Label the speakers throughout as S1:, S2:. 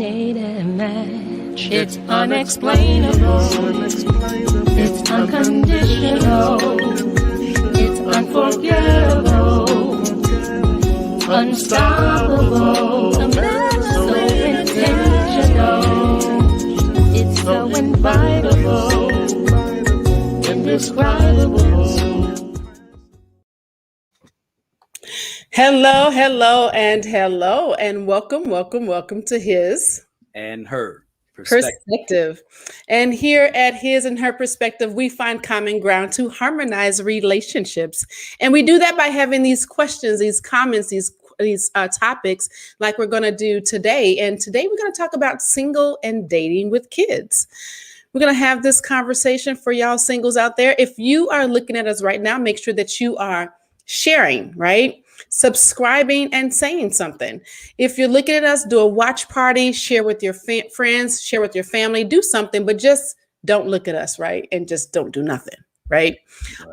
S1: coordinated match. It's unexplainable. It's unconditional. It's unforgettable. Unstoppable. So intentional. It's so invitable. Indescribable.
S2: Hello, and welcome to His
S3: and Her
S2: Perspective. And here at His and Her Perspective, we find common ground to harmonize relationships. And we do that by having these questions, these comments, these topics like we're going to do today. And today we're going to talk about single and dating with kids. We're going to have this conversation for y'all singles out there. If you are looking at us right now, make sure that you are sharing, right? Subscribing and saying something. If you're looking at us, do a watch party, share with your friends, share with your family, do something, but just don't look at us, right? And just don't do nothing, right?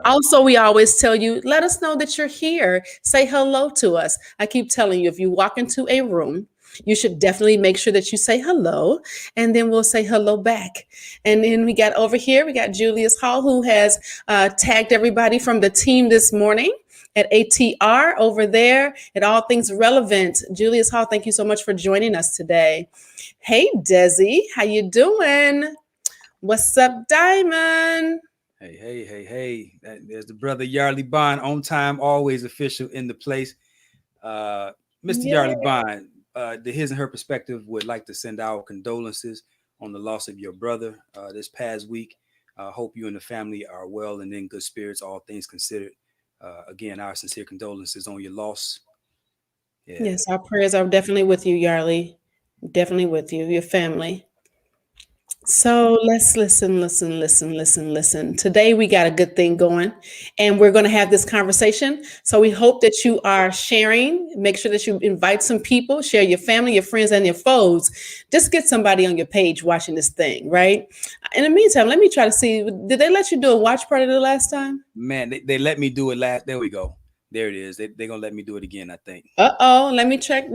S2: Also, we always tell you, let us know that you're here. Say hello to us. I keep telling you, if you walk into a room, you should definitely make sure that you say hello, and then we'll say hello back. And then we got over here, we got Julius Hall, who has tagged everybody from the team this morning at ATR over there at All Things Relevant. Julius Hall, thank you so much for joining us today. Hey, Desi, how you doing? What's up, Diamond?
S3: Hey. There's the brother Yarly Bond, on time, always official in the place. Mr. Yarly Bond, the His and Her Perspective would like to send our condolences on the loss of your brother this past week. Hope you and the family are well and in good spirits, all things considered. Again, our sincere condolences on your loss.
S2: Yeah. Yes, our prayers are definitely with you, Yarly. Definitely with you, your family. So let's listen. Today we got a good thing going, and we're going to have this conversation. So we hope that you are sharing. Make sure that you invite some people, share your family, your friends, and your foes. Just get somebody on your page watching this thing, right? In the meantime, let me try to see. Did they let you do a watch party the last time?
S3: Man, they let me do it last. There we go. There it is. They're going to let me do it again, I think.
S2: Let me check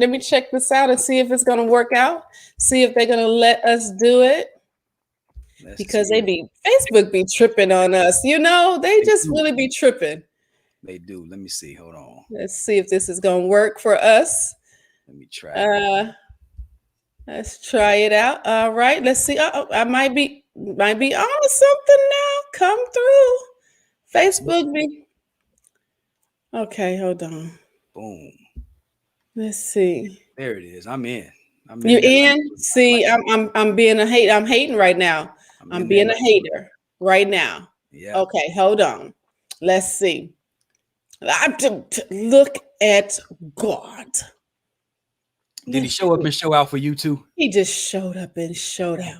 S2: this out and see if it's going to work out. See if they're going to let us do it. Because Facebook be tripping on us. You know, they just really be tripping.
S3: They do. Let me see. Hold on.
S2: Let's see if this is going to work for us.
S3: Let me try.
S2: Let's try it out. All right. Let's see. I might be on something now. Come through. Facebook be. Okay, hold on.
S3: Boom.
S2: Let's see.
S3: There it is. I'm in.
S2: You in? See, I'm being a hate. I'm hating right now. I'm being a hater right now.
S3: Yeah.
S2: Okay, hold on. Let's see. Look at God.
S3: Did he show up and show out for you too?
S2: He just showed up and showed out.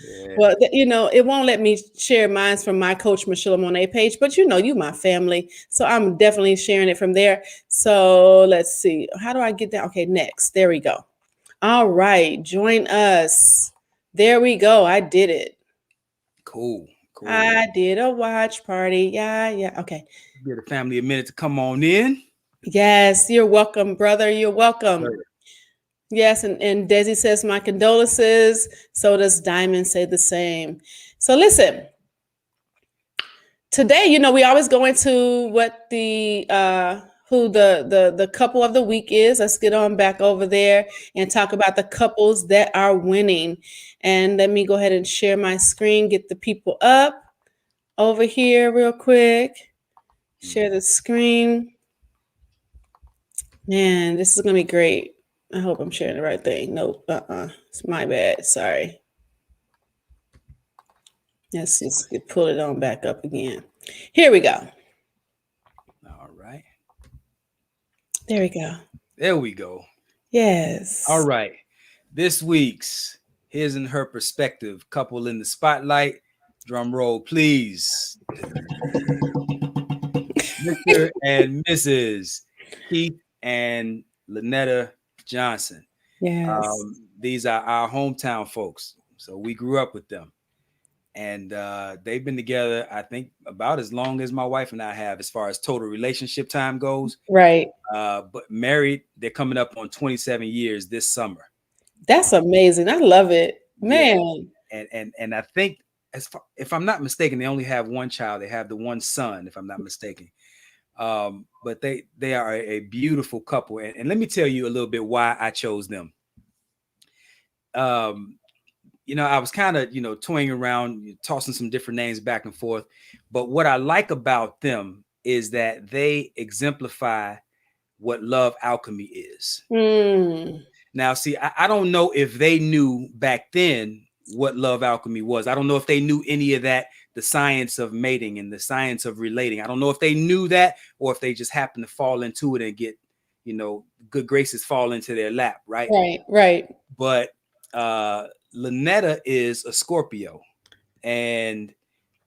S2: Yeah. Well, it won't let me share mine from my coach Michelamonè page, but you my family. So I'm definitely sharing it from there. So let's see. How do I get that? Okay, next. There we go. All right. Join us. There we go. I did it.
S3: Cool.
S2: I did a watch party. Yeah. Okay.
S3: Give the family a minute to come on in.
S2: Yes, you're welcome, brother. You're welcome. Right. Yes, and Desi says my condolences. So does Diamond say the same. So listen, today, we always go into what who the couple of the week is. Let's get on back over there and talk about the couples that are winning. And let me go ahead and share my screen, get the people up over here real quick. Share the screen. Man, this is going to be great. I hope I'm sharing the right thing. Nope. It's my bad. Sorry. Let's just pull it on back up again. Here we go.
S3: All right.
S2: There we go.
S3: There we go.
S2: Yes.
S3: All right. This week's His and Her Perspective couple in the spotlight. Drum roll, please. Mr. and Mrs. Keith and Lynetta Johnson.
S2: Yes.
S3: These are our hometown folks. So we grew up with them. and they've been together, I think, about as long as my wife and I have, as far as total relationship time goes.
S2: Right.
S3: But married, they're coming up on 27 years this summer.
S2: That's amazing. I love it,
S3: Yeah.
S2: man.
S3: And I think, if I'm not mistaken, they only have one child. They have the one son, if I'm not mistaken. But they are a beautiful couple. And let me tell you a little bit why I chose them. I was kind of, toying around, tossing some different names back and forth. But what I like about them is that they exemplify what love alchemy is. Now, see, I don't know if they knew back then what love alchemy was. I don't know if they knew any of that, the science of mating and the science of relating. I don't know if they knew that, or if they just happened to fall into it and get, good graces fall into their lap. Right.
S2: Right.
S3: But Lynetta is a Scorpio, and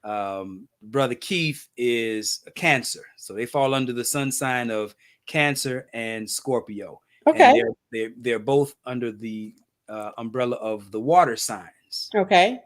S3: brother Keith is a Cancer. So they fall under the sun sign of Cancer and Scorpio.
S2: Okay.
S3: And they're both under the umbrella of the water signs.
S2: Okay.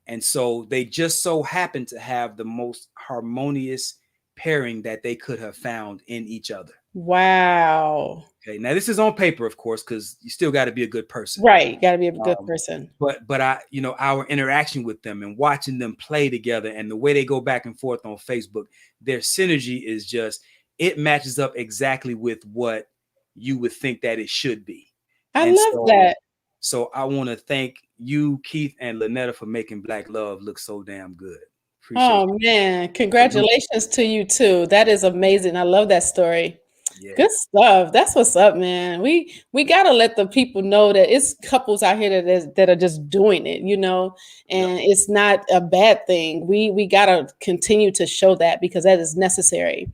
S3: And so they just so happen to have the most harmonious pairing that they could have found in each other.
S2: Wow.
S3: Okay. Now this is on paper, of course, because you still got to be a good person.
S2: Right. Got to be a good person.
S3: But I, our interaction with them and watching them play together and the way they go back and forth on Facebook, their synergy is just, it matches up exactly with what you would think that it should be.
S2: I love that.
S3: So I want to thank you, Keith and Lynetta, for making Black Love look so damn good.
S2: Appreciate man. Congratulations to you too. That is amazing. I love that story. Yeah. Good stuff. That's what's up, man. We gotta let the people know that it's couples out here that are just doing it, and it's not a bad thing. We gotta continue to show that, because that is necessary.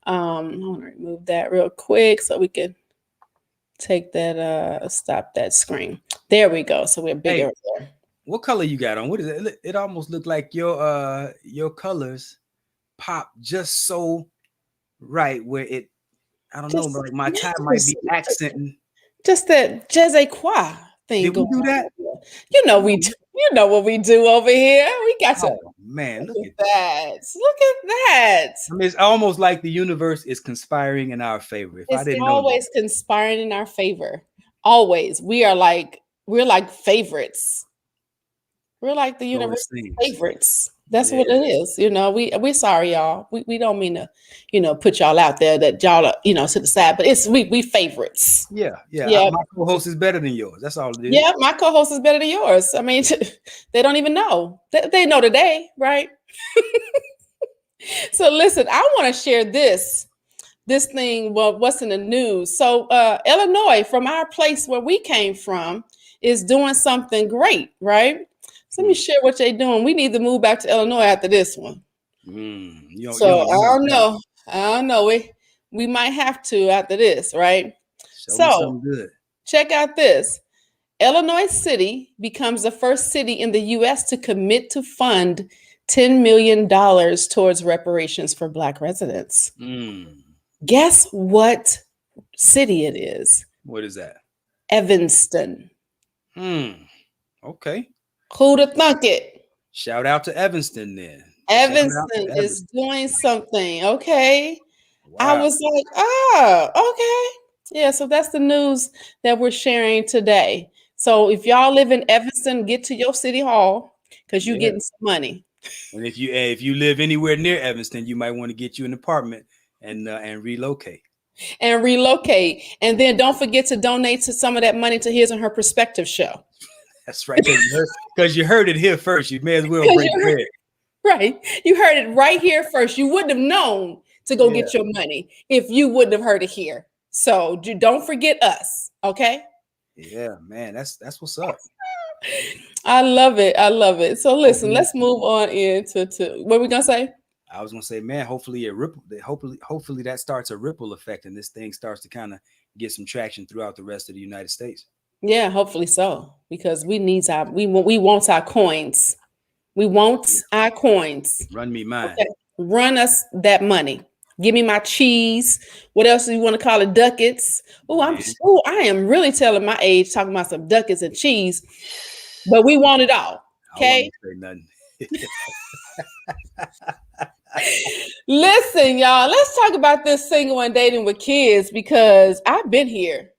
S2: I want to remove that real quick so we can take that, stop that screen. There we go. So we're bigger.
S3: Hey, what color you got on? What is it? It almost looked like your colors pop just so right where it, I don't know, but my tie might be accenting.
S2: Just that je sais quoi thing.
S3: Did we do that?
S2: We do. You know what we do over here. We got to.
S3: Oh, man, look at
S2: that. Look at that.
S3: I mean, it's almost like the universe is conspiring in our favor.
S2: It's always conspiring in our favor. Always. We're like favorites. We're like the universe favorites. That's what it is. We're sorry, y'all. We don't mean to, put y'all out there that y'all are, to the side, but we favorites.
S3: Yeah. My co-host is better than yours. That's all it is.
S2: Yeah, my co-host is better than yours. I mean, they don't even know. They know today, right? So listen, I want to share this thing. Well, what's in the news? So Illinois, from our place where we came from, is doing something great, right? So let me share what they're doing. We need to move back to Illinois after this one. I don't know. We might have to after this, right? So check out this. Illinois City becomes the first city in the U.S. to commit to fund $10 million towards reparations for Black residents. Guess what city it is?
S3: What is that?
S2: Evanston.
S3: Okay.
S2: Who'd have thunk it?
S3: Shout out to Evanston then.
S2: Evanston is doing something. Okay. Wow. I was like, oh, okay. Yeah, so that's the news that we're sharing today. So if y'all live in Evanston, get to your city hall because you're getting some money.
S3: And if you live anywhere near Evanston, you might want to get you an apartment and relocate.
S2: And then don't forget to donate some of that money to His and Her Perspective show.
S3: That's right. Because you heard it here first. You may as well break bread.
S2: Right. You heard it right here first. You wouldn't have known to go get your money if you wouldn't have heard it here. So don't forget us. Okay.
S3: Yeah, man. That's what's up.
S2: I love it. So listen, let's move on into what we're gonna say.
S3: I was gonna say, man, hopefully that starts a ripple effect and this thing starts to kind of get some traction throughout the rest of the United States.
S2: Yeah, hopefully so, because we want our coins. We want our coins.
S3: Run me mine.
S2: Okay. Run us that money. Give me my cheese. What else do you want to call it? Ducats. I am really telling my age talking about some ducats and cheese, but we want it all. Okay.
S3: I don't say nothing.
S2: Listen, y'all, let's talk about this single and dating with kids because I've been here.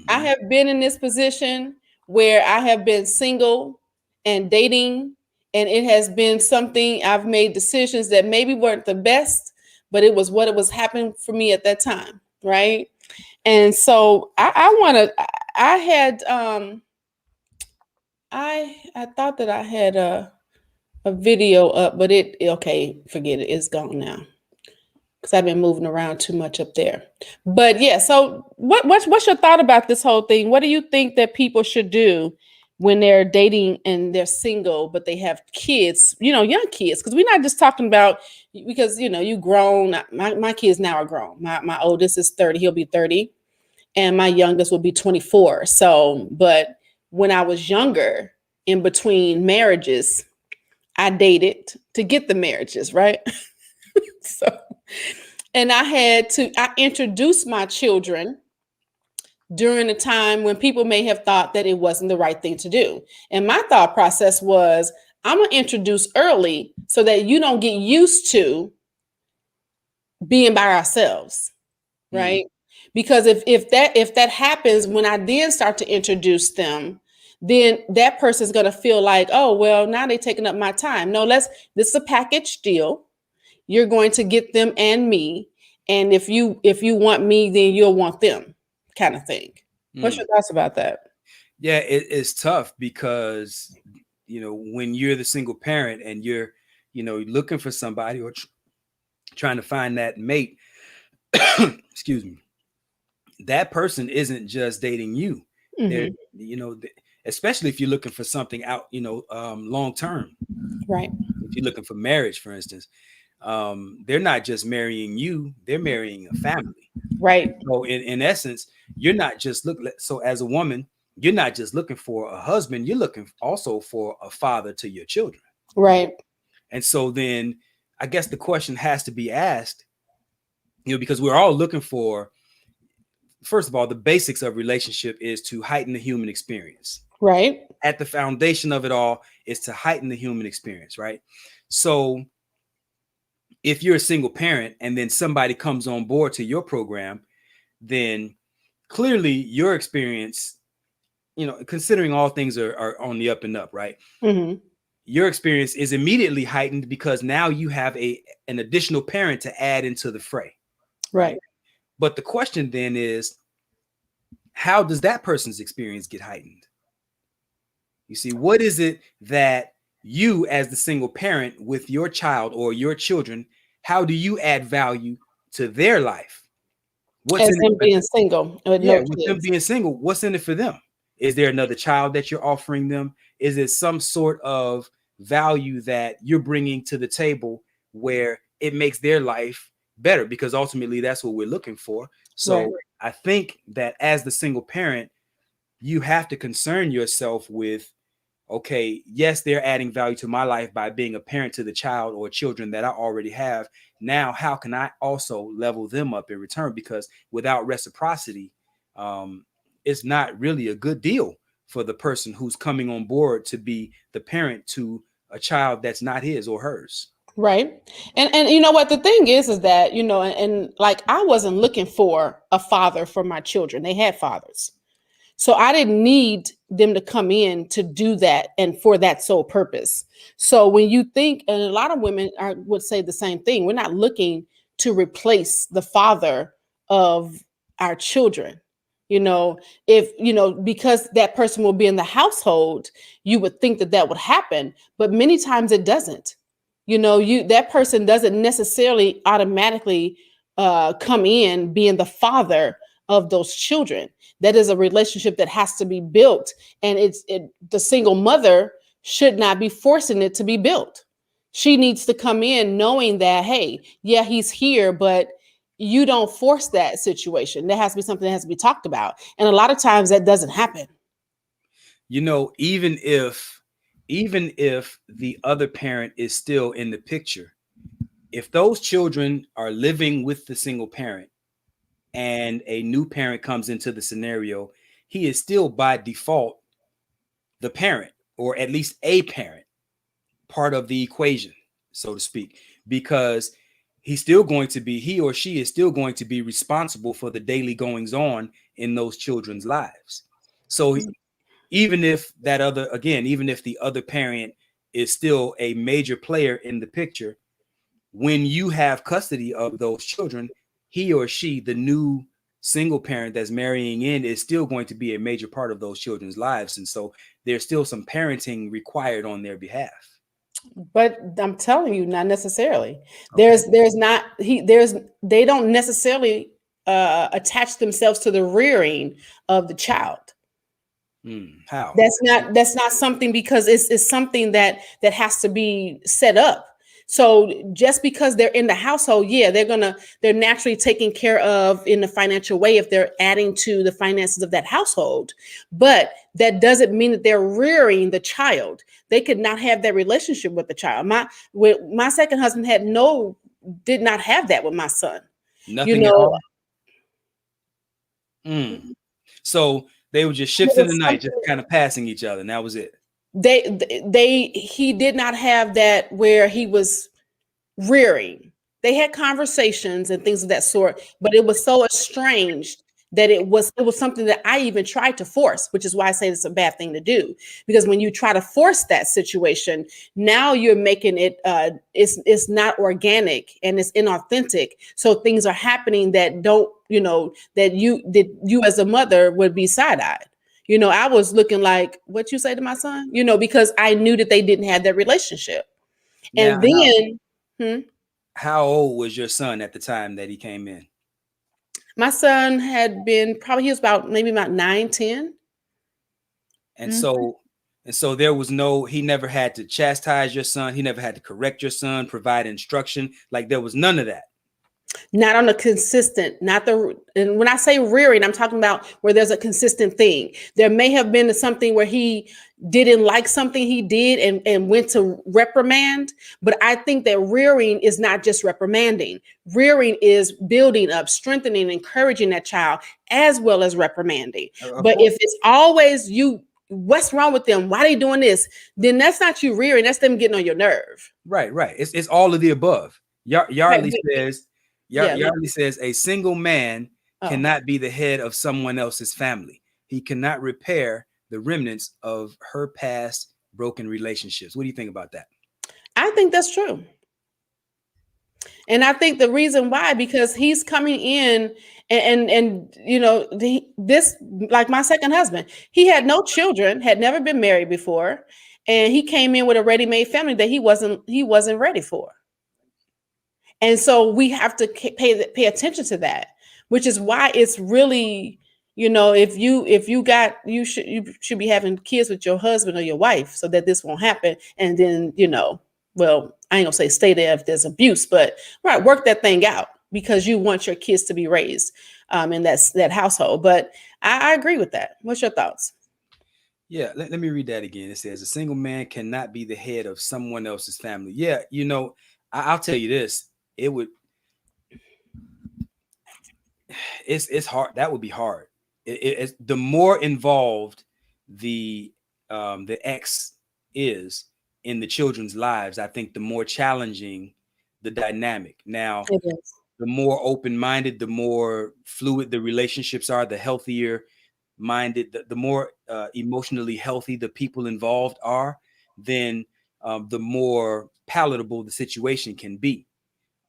S2: I have been in this position where I have been single and dating, and it has been something I've made decisions that maybe weren't the best, but it was what it was happening for me at that time, right? And so I want to. I had I thought that I had a video up, but it okay, forget it. It's gone now because I've been moving around too much up there. But yeah, so what's your thought about this whole thing? What do you think that people should do when they're dating and they're single, but they have kids, young kids? Because we're not just talking about because you grown. My kids now are grown. My oldest is 30, he'll be 30, and my youngest will be 24. So, but when I was younger, in between marriages, I dated to get the marriages, right? So, and I introduced my children during a time when people may have thought that it wasn't the right thing to do. And my thought process was, I'm going to introduce early so that you don't get used to being by ourselves, right? Because if that happens when I then start to introduce them, then that person's going to feel like, oh, well, now they're taking up my time. No, this is a package deal. You're going to get them and me. And if you want me, then you'll want them, kind of thing. What's your thoughts about that?
S3: Yeah, it's tough because, when you're the single parent and you're, looking for somebody or trying to find that mate, excuse me, that person isn't just dating you. They're, especially if you're looking for something out, long term.
S2: Right.
S3: If you're looking for marriage, for instance, they're not just marrying you, they're marrying a family.
S2: Right.
S3: So in essence, you're not just looking. So as a woman, you're not just looking for a husband, you're looking also for a father to your children.
S2: Right.
S3: And so then I guess the question has to be asked, because we're all looking for, first of all, the basics of relationship is to heighten the human experience.
S2: Right.
S3: At the foundation of it all is to heighten the human experience, right? So if you're a single parent and then somebody comes on board to your program, then clearly your experience, considering all things are on the up and up, right? Your experience is immediately heightened because now you have an additional parent to add into the fray.
S2: Right.
S3: But the question then is, how does that person's experience get heightened? You see, what is it that you as the single parent with your child or your children, how do you add value to their life?
S2: What's in them being single?
S3: With them being single, what's in it for them? Is there another child that you're offering them? Is it some sort of value that you're bringing to the table where it makes their life better? Because ultimately that's what we're looking for. So right. I think that as the single parent, you have to concern yourself with, okay, yes, they're adding value to my life by being a parent to the child or children that I already have. Now, how can I also level them up in return? Because without reciprocity, it's not really a good deal for the person who's coming on board to be the parent to a child that's not his or hers.
S2: Right. And you know what the thing is that, and like I wasn't looking for a father for my children. They had fathers. So I didn't need them to come in to do that and for that sole purpose. So when you think, and a lot of women would say the same thing, we're not looking to replace the father of our children. Because that person will be in the household, you would think that would happen, but many times it doesn't. That person doesn't necessarily automatically come in being the father of those children. That is a relationship that has to be built, and the single mother should not be forcing it to be built. She needs to come in knowing that, hey, yeah, he's here, but you don't force that situation. There has to be something that has to be talked about, and a lot of times that doesn't happen.
S3: Even if the other parent is still in the picture, if those children are living with the single parent and a new parent comes into the scenario, he is still by default the parent, or at least a parent. part of the equation, so to speak, because he or she is still going to be responsible for the daily goings on in those children's lives. So even if even if the other parent is still a major player in the picture, when you have custody of those children, he or she, the new single parent that's marrying in, is still going to be a major part of those children's lives. And so there's still some parenting required on their behalf.
S2: But I'm telling you, not necessarily.
S3: Okay.
S2: They don't necessarily attach themselves to the rearing of the child.
S3: How?
S2: That's not something, because it's something that has to be set up. So just because they're in the household, yeah, they're naturally taken care of in the financial way if they're adding to the finances of that household. But that doesn't mean that they're rearing the child. They could not have that relationship with the child. My second husband did not have that with my son.
S3: Nothing at all. So they were just ships in the night, just kind of passing each other, and that was it.
S2: He did not have that where he was rearing. They had conversations and things of that sort, but it was so estranged that it was something that I even tried to force, which is why I say it's a bad thing to do. Because when you try to force that situation, now you're making it it's not organic and it's inauthentic. So things are happening that don't, that you as a mother would be side-eyed. I was looking like, what you say to my son? Because I knew that they didn't have that relationship. And then
S3: how old was your son at the time that he came in?
S2: My son had been he was maybe about 9, 10.
S3: And so there was he never had to chastise your son. He never had to correct your son, provide instruction. Like there was none of that.
S2: Not on a consistent, and when I say rearing, I'm talking about where there's a consistent thing. There may have been something where he didn't like something he did and went to reprimand. But I think that rearing is not just reprimanding. Rearing is building up, strengthening, encouraging that child, as well as reprimanding. But if it's always what's wrong with them? Why are they doing this? Then that's not you rearing. That's them getting on your nerve.
S3: Right. It's all of the above. Yarley says a single man cannot be the head of someone else's family. He cannot repair the remnants of her past broken relationships. What do you think about that?
S2: I think that's true. And I think the reason why, because he's coming in and this, like my second husband, he had no children, had never been married before. And he came in with a ready-made family that he wasn't ready for. And so we have to pay attention to that, which is why it's really, you should be having kids with your husband or your wife so that this won't happen. And then, well, I ain't gonna say stay there if there's abuse, but work that thing out because you want your kids to be raised in that household. But I agree with that. What's your thoughts?
S3: Yeah, let me read that again. It says a single man cannot be the head of someone else's family. Yeah, I'll tell you this. It's hard. That would be hard. It's the more involved the ex is in the children's lives, I think the more challenging the dynamic. Now, the more open-minded, the more fluid the relationships are, the healthier minded, the more emotionally healthy the people involved are, then the more palatable the situation can be.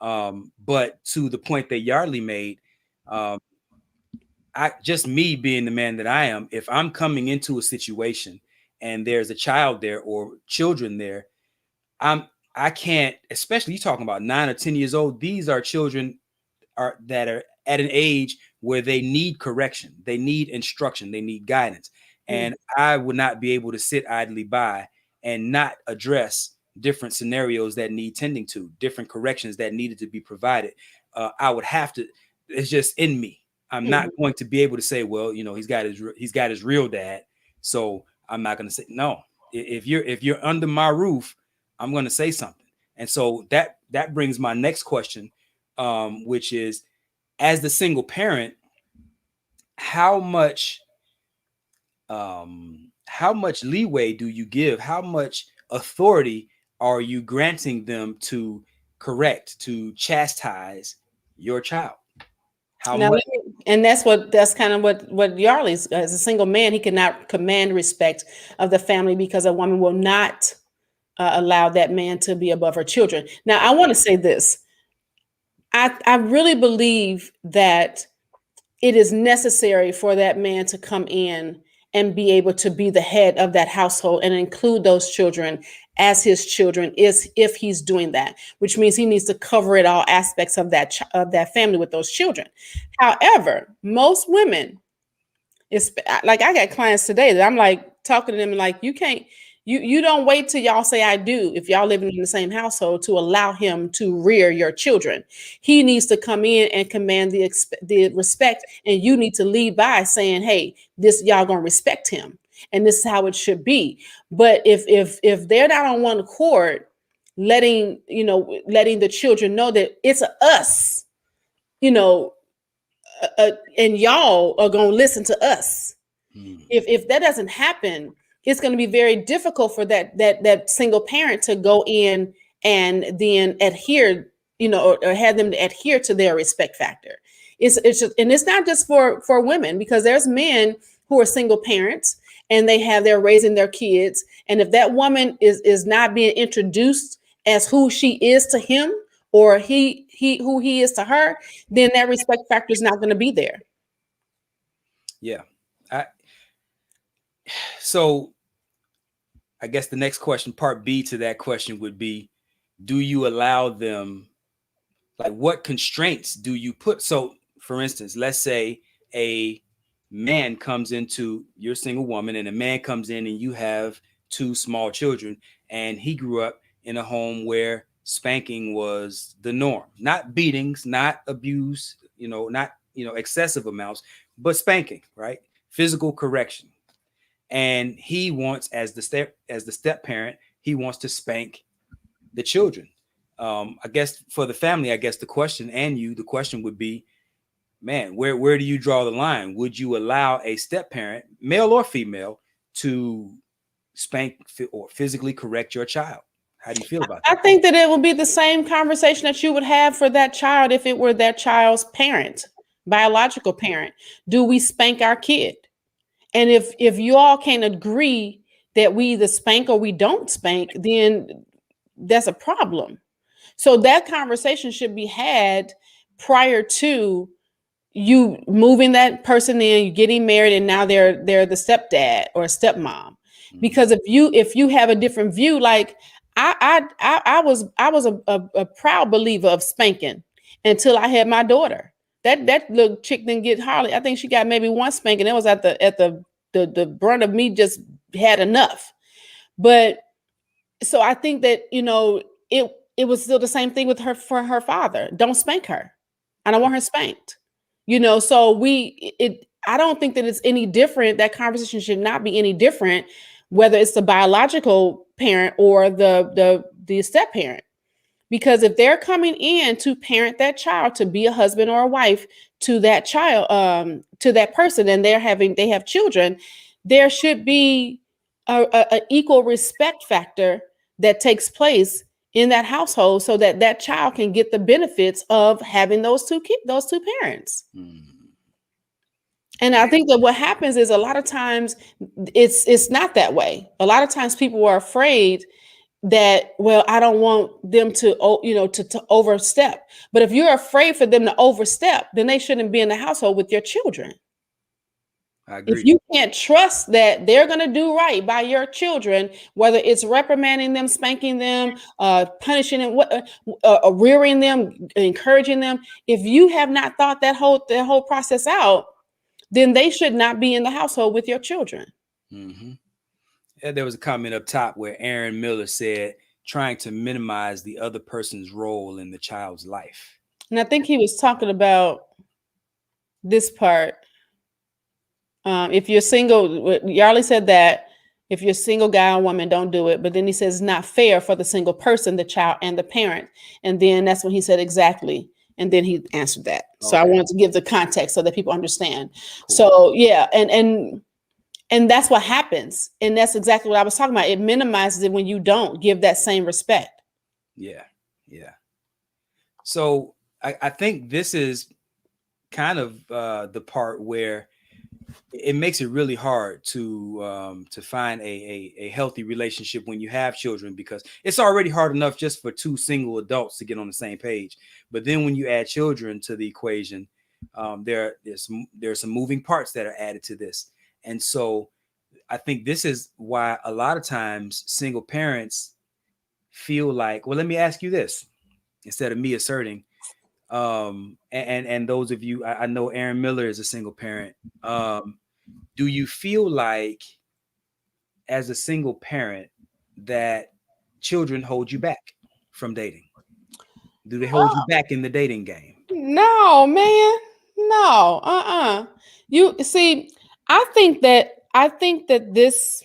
S3: But to the point that Yarley made, just me being the man that I am, if I'm coming into a situation and there's a child there or children there, I can't, especially you talking about 9 or 10 years old. These are children that are at an age where they need correction, they need instruction, they need guidance. And I would not be able to sit idly by and not address different scenarios that need tending to, different corrections that needed to be provided. I would have to. It's just in me. I'm not going to be able to say, well, he's got his real dad, so I'm not going to say no. If you're under my roof, I'm going to say something. And so that brings my next question, which is, as the single parent, how much leeway do you give? How much authority are you granting them to correct, to chastise your child? How
S2: Now,
S3: much?
S2: and that's kind of what Yarley's, as a single man, he cannot command respect of the family because a woman will not allow that man to be above her children. Now, I want to say this. I really believe that it is necessary for that man to come in and be able to be the head of that household and include those children as his children, is if he's doing that, which means he needs to cover it all aspects of of that family with those children. However, most women, it's like I got clients today that I'm like talking to them and like, you can't, you don't wait till y'all say I do if y'all living in the same household to allow him to rear your children. He needs to come in and command the respect, and you need to lead by saying, hey, this, y'all gonna respect him, and this is how it should be. But if they're not on one accord, letting the children know that it's a us, you know, and y'all are gonna listen to us. If that doesn't happen, it's going to be very difficult for that single parent to go in and then adhere, or have them to adhere to their respect factor. It's just, and it's not just for women, because there's men who are single parents and they're raising their kids, and if that woman is not being introduced as who she is to him, or he who he is to her, then that respect factor is not going to be there.
S3: Yeah. So I guess the next question, part B to that question, would be, do you allow them, like, what constraints do you put? So for instance, let's say a man comes into, you're a single woman, and a man comes in and you have 2 small children, and he grew up in a home where spanking was the norm, not beatings, not abuse, not, excessive amounts, but spanking, right? Physical correction. And he wants, as the step parent, he wants to spank the children. I guess for the family, I guess the question would be, man, where do you draw the line? Would you allow a step parent, male or female, to spank or physically correct your child? How do you feel about that?
S2: I think that it would be the same conversation that you would have for that child if it were that child's parent, biological parent. Do we spank our kid? And if you all can't agree that we either spank or we don't spank, then that's a problem. So that conversation should be had prior to you moving that person in, you getting married, and now they're the stepdad or stepmom. Because if you have a different view, like I was a proud believer of spanking until I had my daughter. That little chick didn't get hardly. I think she got maybe one spanking. It was at the brunt of me just had enough. But so I think that it was still the same thing with her, for her father. Don't spank her. I don't want her spanked. So I don't think that it's any different. That conversation should not be any different, whether it's the biological parent or the step parent. Because if they're coming in to parent that child, to be a husband or a wife to that child, to that person, and they have children, there should be a equal respect factor that takes place in that household, so that that child can get the benefits of having those two parents. And I think that what happens is, a lot of times it's not that way. A lot of times people are afraid that, well, I don't want them to overstep. But if you're afraid for them to overstep, then they shouldn't be in the household with your children.
S3: I agree.
S2: If you can't trust that they're going to do right by your children, whether it's reprimanding them, spanking them, punishing them, rearing them, encouraging them, if you have not thought that whole process out, then they should not be in the household with your children.
S3: Mm-hmm. Yeah, there was a comment up top where Aaron Miller said, trying to minimize the other person's role in the child's life.
S2: And I think he was talking about this part. If you're single, Yarley said that if you're a single guy or woman, don't do it. But then he says it's not fair for the single person, the child, and the parent. And then that's when he said exactly. And then he answered that. Okay. So I wanted to give the context so that people understand. Cool. So yeah, and And that's what happens. And that's exactly what I was talking about. It minimizes it when you don't give that same respect.
S3: Yeah. Yeah. So I think this is kind of the part where it makes it really hard to find a healthy relationship when you have children, because it's already hard enough just for two single adults to get on the same page. But then when you add children to the equation, there's some moving parts that are added to this. And so I think this is why a lot of times single parents feel like, well, let me ask you this, instead of me asserting, and those of you, I know Aaron Miller is a single parent. Do you feel like as a single parent that children hold you back from dating? Do they hold you back in the dating game?
S2: No, man. No. You see, I think that this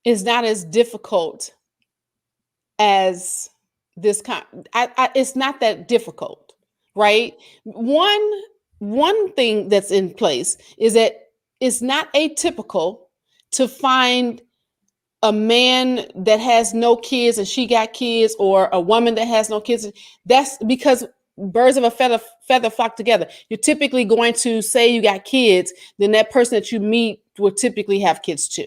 S2: is not as difficult as this kind. It's not that difficult, right? One thing that's in place is that it's not atypical to find a man that has no kids and she got kids, or a woman that has no kids. That's because birds of a feather flock together. You're typically going to say you got kids, then that person that you meet will typically have kids too,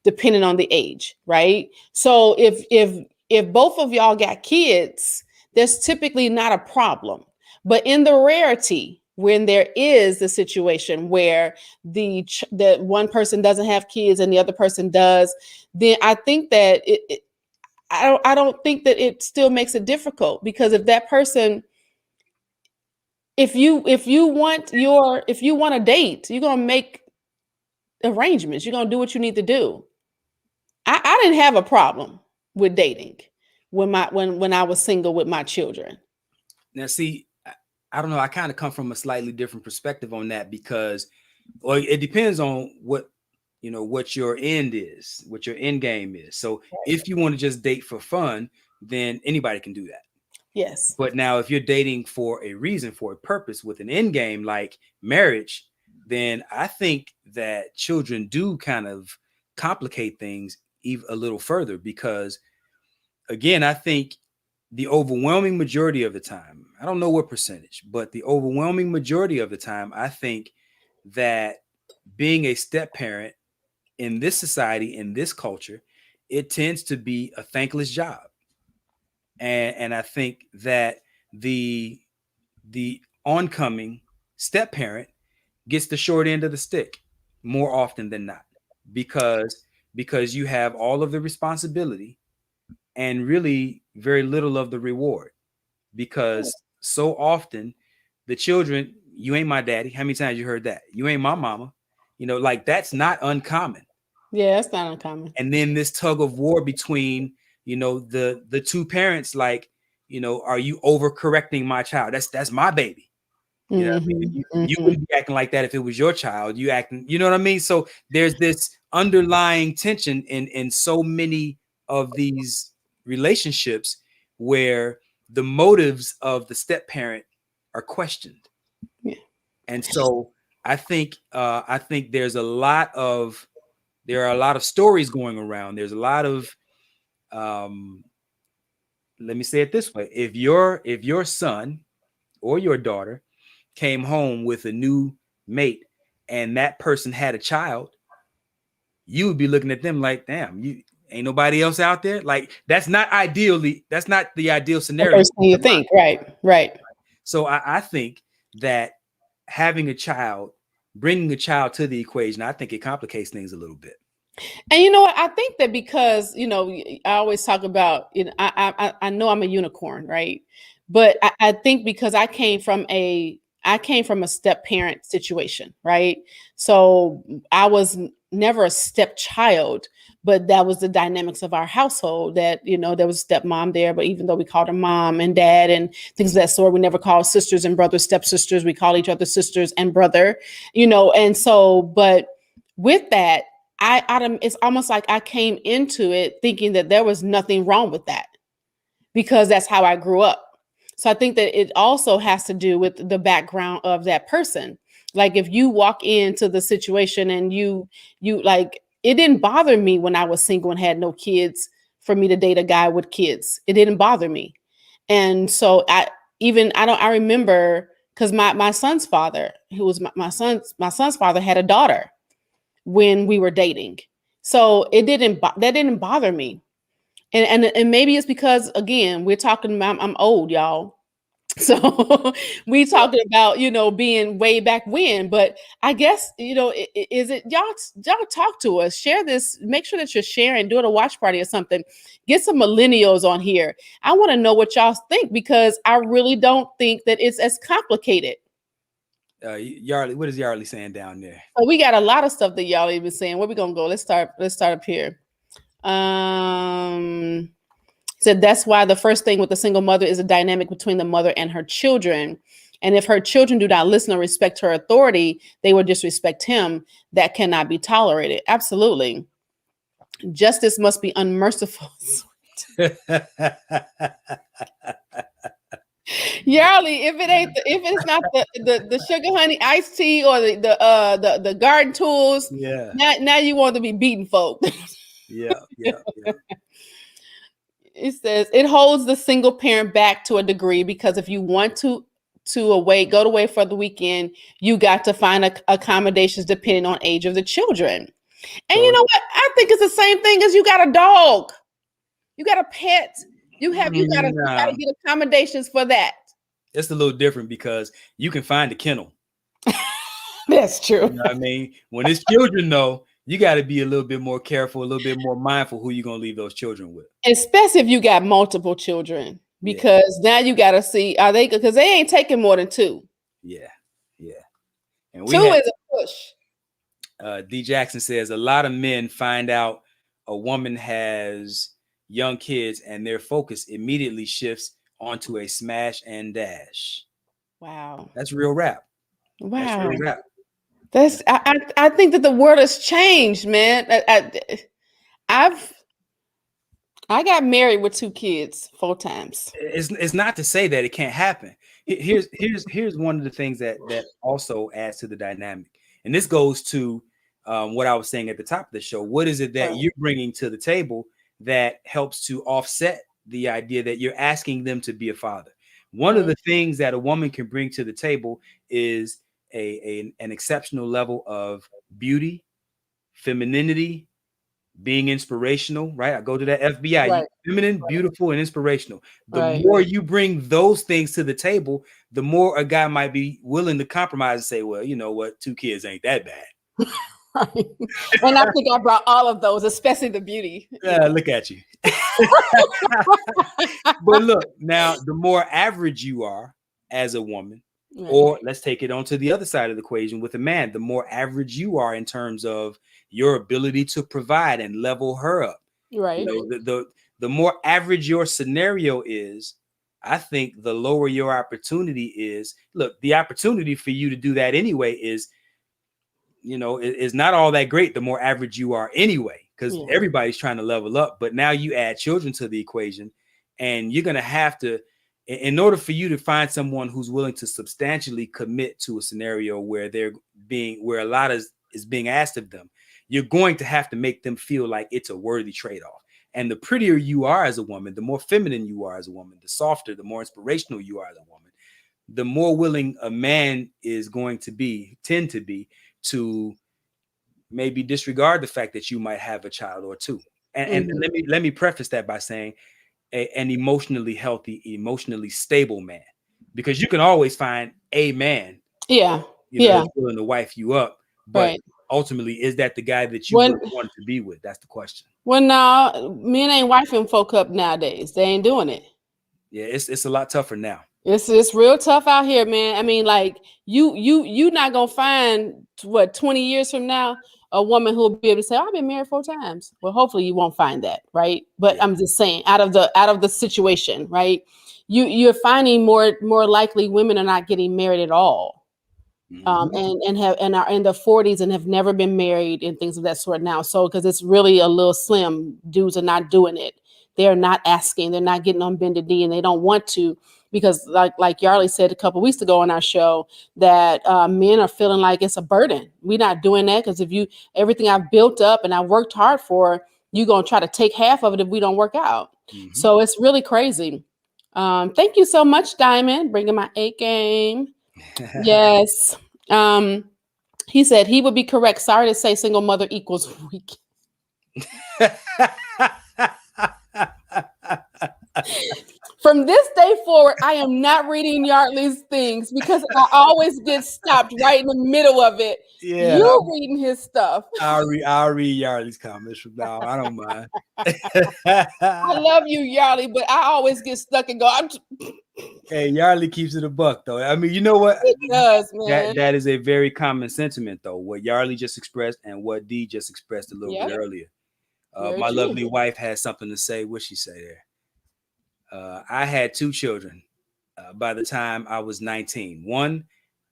S2: depending on the age, right? So if both of y'all got kids, there's typically not a problem. But in the rarity, when there is the situation where the one person doesn't have kids and the other person does, then I think that I don't think that it still makes it difficult, because if that person, if you want a date, you're gonna make arrangements. You're gonna do what you need to do. I didn't have a problem with dating when I was single with my children.
S3: Now, see, I don't know. I kind of come from a slightly different perspective on that, because, well, it depends on what your end is, what your end game is. So if you want to just date for fun, then anybody can do that.
S2: Yes.
S3: But now if you're dating for a reason, for a purpose, with an end game like marriage, then I think that children do kind of complicate things even a little further, because again, I think the overwhelming majority of the time, I don't know what percentage, but the overwhelming majority of the time, I think that being a step parent in this society, in this culture, it tends to be a thankless job. And I think that the oncoming step parent gets the short end of the stick more often than not, because you have all of the responsibility and really very little of the reward. Because so often the children, you ain't my daddy. How many times you heard that? You ain't my mama. Like, that's not uncommon.
S2: Yeah, it's not uncommon.
S3: And then this tug of war between, the two parents, like, are you overcorrecting my child? That's my baby. You wouldn't be acting like that if it was your child. You acting, you know what I mean? So there's this underlying tension in so many of these relationships where the motives of the step parent are questioned.
S2: Yeah.
S3: And so I think there are a lot of stories going around. There's a lot of let me say it this way. If your son or your daughter came home with a new mate and that person had a child, you would be looking at them like, damn, you ain't nobody else out there. Like, that's not the ideal scenario.
S2: First thing you think, right.
S3: So I think that bringing a child to the equation, I think it complicates things a little bit.
S2: And you know what? I think that because, I always talk about, I know I'm a unicorn, right? But I think because I came from a step parent situation, right? So I was never a stepchild, but that was the dynamics of our household, that, there was a stepmom there, but even though we called her mom and dad and things of that sort, we never called sisters and brothers stepsisters. We call each other sisters and brother, and so, but with that, it's almost like I came into it thinking that there was nothing wrong with that, because that's how I grew up. So I think that it also has to do with the background of that person. Like if you walk into the situation and you like, it didn't bother me when I was single and had no kids for me to date a guy with kids. It didn't bother me. And so I remember because my son's father, who was my son's father, had a daughter when we were dating. So that didn't bother me. And maybe it's because, again, we're talking about, I'm old, y'all. So we talking about, being way back when, but I guess, is it y'all talk to us, share this, make sure that you're sharing, doing a watch party or something, get some millennials on here. I want to know what y'all think, because I really don't think that it's as complicated.
S3: Yarly, what is Yarly saying down there?
S2: So we got a lot of stuff that y'all even saying. Where we gonna go? Let's start up here. Said that's why the first thing with the single mother is a dynamic between the mother and her children. And if her children do not listen or respect her authority, they will disrespect him. That cannot be tolerated. Absolutely. Justice must be unmerciful. Yarly, if it's not the sugar honey iced tea or the garden tools,
S3: yeah.
S2: Now you want to be beating folk.
S3: Yeah.
S2: It says it holds the single parent back to a degree, because if you want to go away for the weekend, you got to find accommodations depending on age of the children. And you know what? I think it's the same thing as you got a dog, you got a pet, you got to get accommodations for that.
S3: It's a little different because you can find a kennel.
S2: That's true.
S3: You know what I mean? When it's children, though, you got to be a little bit more careful, a little bit more mindful who you're going to leave those children with. Especially
S2: if you got multiple children, because now you got to see, because they ain't taking more than two.
S3: Yeah.
S2: And two is a push.
S3: D. Jackson says a lot of men find out a woman has young kids and their focus immediately shifts onto a smash and dash.
S2: Wow.
S3: That's real rap.
S2: Wow.
S3: That's real rap.
S2: I think that the world has changed, man. I got married with 2 kids 4 times.
S3: It's not to say that it can't happen. Here's one of the things that also adds to the dynamic, and this goes to what I was saying at the top of the show. What is it that you're bringing to the table that helps to offset the idea that you're asking them to be a father? One of the things that a woman can bring to the table is an exceptional level of beauty, femininity, being inspirational, right? I go to that FBI, right. Feminine, beautiful, and inspirational. The more you bring those things to the table, the more a guy might be willing to compromise and say, well, you know what, 2 kids ain't that bad.
S2: And I think I brought all of those, especially the beauty.
S3: Yeah, look at you. But look, now the more average you are as a woman, or let's take it onto the other side of the equation with a man, the more average you are in terms of your ability to provide and level her up.
S2: Right.
S3: You know, the more average your scenario is, I think the lower your opportunity is. Look, the opportunity for you to do that anyway is, is not all that great the more average you are anyway, because everybody's trying to level up. But now you add children to the equation, and you're going to have to, in order for you to find someone who's willing to substantially commit to a scenario where where a lot is being asked of them, you're going to have to make them feel like it's a worthy trade-off. And the prettier you are as a woman, the more feminine you are as a woman, the softer, the more inspirational you are as a woman, the more willing a man is going to tend to be to maybe disregard the fact that you might have a child or 2. And let me preface that by saying an emotionally healthy, emotionally stable man, because you can always find a man, that's willing to wife you up, but ultimately, is that the guy that you want to be with? That's the question.
S2: Well, no, men ain't wifing folk up nowadays. They ain't doing it.
S3: Yeah, it's a lot tougher now.
S2: It's real tough out here, man. I mean, like you not gonna find 20 years from now a woman who'll be able to say, I've been married 4 times. Well, hopefully you won't find that, right? But I'm just saying, out of the situation, right? You're finding more likely women are not getting married at all. And are in the 40s and have never been married and things of that sort now. So because it's really a little slim, dudes are not doing it. they're not asking, they're not getting on bended knee, and they don't want to, because like Yarly said a couple weeks ago on our show, that men are feeling like it's a burden. We're not doing that because if you everything I've built up and I've worked hard for, you're gonna try to take half of it if we don't work out. So it's really crazy. Thank you so much, Diamond, bringing my A game. Yes. He said he would be correct. Sorry to say, single mother equals weak. From this day forward, I am not reading Yardley's things because I always get stopped right in the middle of it.
S3: Yeah,
S2: You reading his stuff.
S3: I'll read Yarly's comments from now. I don't mind.
S2: I love you, Yarley, but I always get stuck and go.
S3: Hey, Yarly keeps it a buck, though. I mean, you know what?
S2: It does, man.
S3: That is a very common sentiment, though. What Yarly just expressed and what Dee just expressed a little bit earlier. My lovely wife has something to say. What she say there? I had 2 children by the time I was 19, one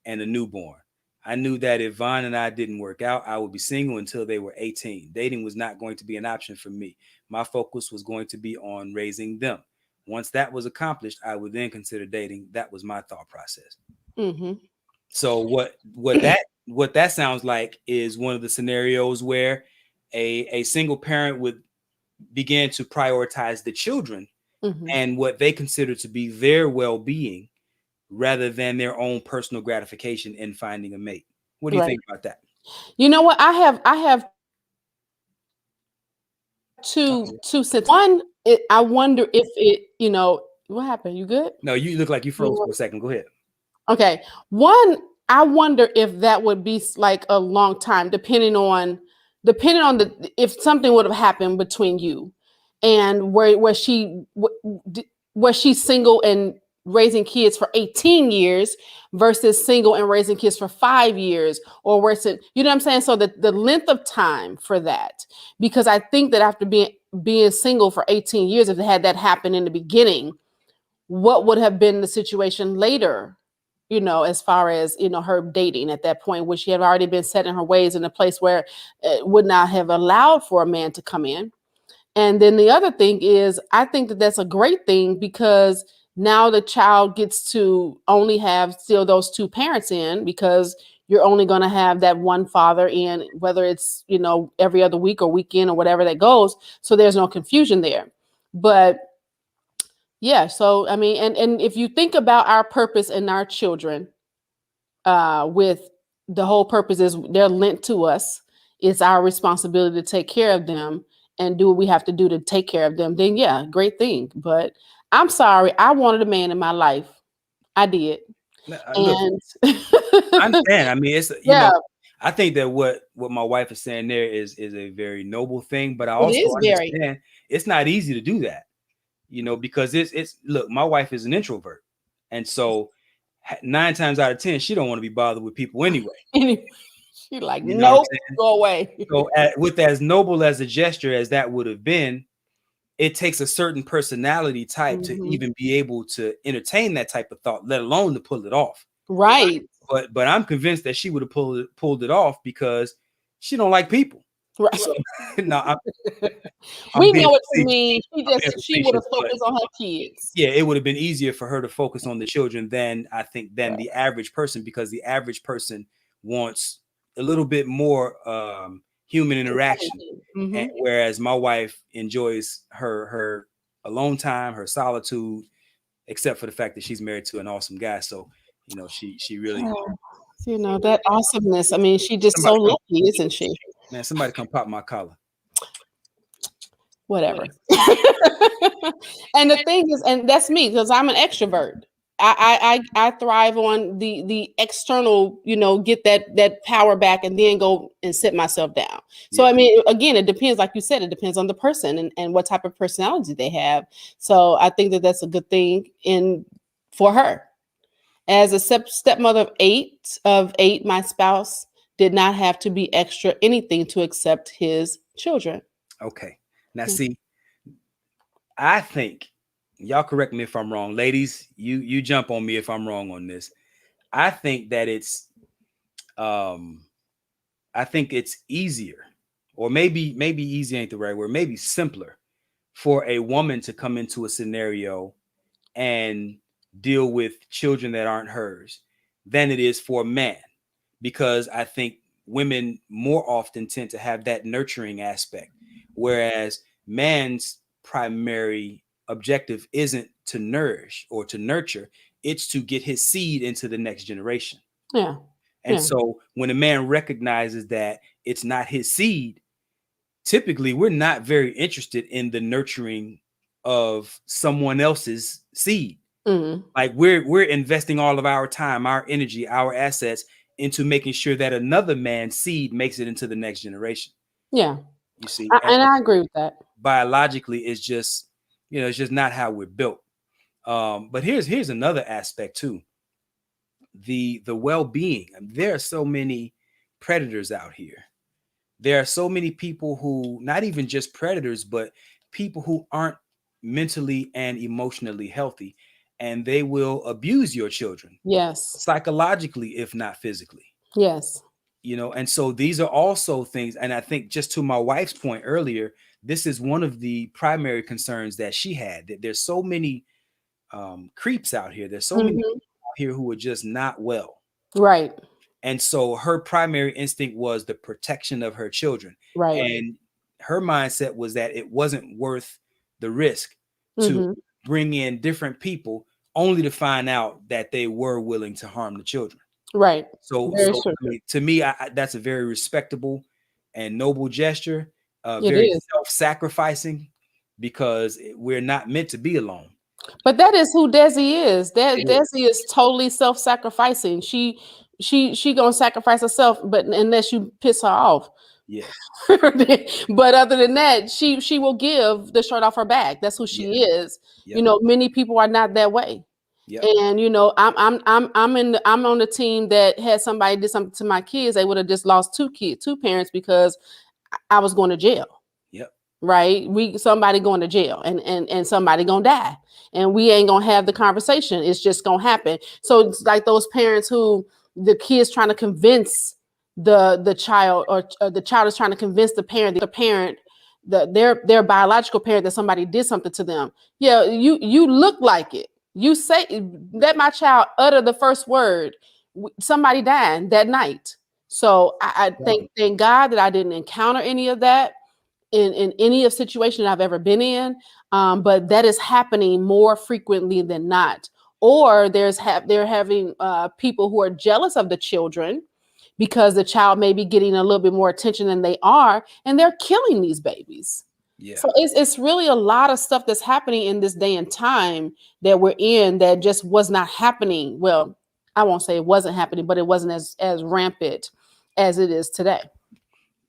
S3: and a newborn. I knew that if Vaun and I didn't work out, I would be single until they were 18. Dating was not going to be an option for me. My focus was going to be on raising them. Once that was accomplished, I would then consider dating. That was my thought process. So what that sounds like is one of the scenarios where a single parent would begin to prioritize the children and what they consider to be their well-being rather than their own personal gratification in finding a mate. What do you think about that?
S2: You know what? I have two cents. One, I wonder if it, what happened? You good?
S3: No, you look like you froze for a second. Go ahead.
S2: Okay. One, I wonder if that would be like a long time, depending on if something would have happened between you, and was she single and raising kids for 18 years versus single and raising kids for 5 years, or worse, you know what I'm saying? So the length of time for that, because I think that after being single for 18 years, if it had that happen in the beginning, what would have been the situation later? As far as, her dating at that point, which she had already been set in her ways in a place where it would not have allowed for a man to come in. And then the other thing is, I think that that's a great thing because now the child gets to only have still those 2 parents in, because you're only going to have that one father in, whether it's, every other week or weekend or whatever that goes. So there's no confusion there. But yeah, so I mean, and if you think about our purpose and our children, with the whole purpose is they're lent to us. It's our responsibility to take care of them and do what we have to do to take care of them. Then yeah, great thing. But I'm sorry, I wanted a man in my life. I did.
S3: Look, I understand. I mean, it's I think that what my wife is saying there is a very noble thing, but I also understand it's not easy to do that. Because it's look, my wife is an introvert. And so 9 times out of 10, she don't want to be bothered with people anyway.
S2: She like, nope, go away.
S3: So with as noble as a gesture as that would have been, it takes a certain personality type to even be able to entertain that type of thought, let alone to pull it off.
S2: Right.
S3: But I'm convinced that she would have pulled it off because she don't like people.
S2: Right.
S3: So, no,
S2: we know what you mean. She would have focused on her kids.
S3: Yeah, it would have been easier for her to focus on the children than the average person, because the average person wants a little bit more human interaction. And whereas my wife enjoys her alone time, her solitude, except for the fact that she's married to an awesome guy. So, she really,
S2: that awesomeness. I mean, she just so lucky, isn't she?
S3: Man, somebody come pop my collar.
S2: Whatever. And the thing is, and that's me, because I'm an extrovert. I thrive on the external, get that power back and then go and sit myself down. So I mean, again, it depends, like you said, it depends on the person and what type of personality they have. So I think that that's a good thing for her. As a stepmother of eight, my spouse did not have to be extra anything to accept his children.
S3: Okay. Now, see, I think, y'all correct me if I'm wrong, ladies, you jump on me if I'm wrong on this. I think that it's easier, or maybe easy ain't the right word, maybe simpler for a woman to come into a scenario and deal with children that aren't hers than it is for a man, because I think women more often tend to have that nurturing aspect, whereas man's primary objective isn't to nourish or to nurture, it's to get his seed into the next generation.
S4: Yeah.
S3: And
S4: Yeah.
S3: so when a man recognizes that it's not his seed, typically we're not very interested in the nurturing of someone else's seed.
S4: Mhm.
S3: Like we're investing all of our time, our energy, our assets into making sure that another man's seed makes it into the next generation.
S4: Yeah.
S3: You see,
S4: And I agree with that.
S3: biologically, it's just, it's just not how we're built. But here's another aspect too. The well-being. There are so many predators out here. There are so many people who, not even just predators, but people who aren't mentally and emotionally healthy, and they will abuse your children
S4: Yes.
S3: psychologically, if not physically.
S4: Yes.
S3: And so these are also things. And I think, just to my wife's point earlier, this is one of the primary concerns that she had, that there's so many creeps out here. There's so many people out here who are just not well.
S4: Right.
S3: And so her primary instinct was the protection of her children.
S4: Right.
S3: And her mindset was that it wasn't worth the risk to bring in different people only to find out that they were willing to harm the children.
S4: Right.
S3: So to me, that's a very respectable and noble gesture, very self-sacrificing, because we're not meant to be alone.
S4: But that is who Desi is. Desi is totally self-sacrificing. She gonna sacrifice herself, but unless you piss her off.
S3: Yeah.
S4: But other than that, she will give the shirt off her back. That's who she is. Yep. Many people are not that way. Yep. And I'm on the team that had somebody did something to my kids, they would have just lost two parents because I was going to jail.
S3: Yep.
S4: Right. Somebody going to jail and somebody gonna die. And we ain't gonna have the conversation. It's just gonna happen. So it's like those parents who the kids trying to convince the child, or the child is trying to convince the parent, their biological parent, that somebody did something to them. Yeah, you look like it. You say, let my child utter the first word, somebody died that night. So I thank God that I didn't encounter any of that in any of situation I've ever been in. But that is happening more frequently than not. Or they're having people who are jealous of the children because the child may be getting a little bit more attention than they are, and they're killing these babies. Yeah. So it's really a lot of stuff that's happening in this day and time that we're in that just was not happening. Well, I won't say it wasn't happening, but it wasn't as rampant as it is today.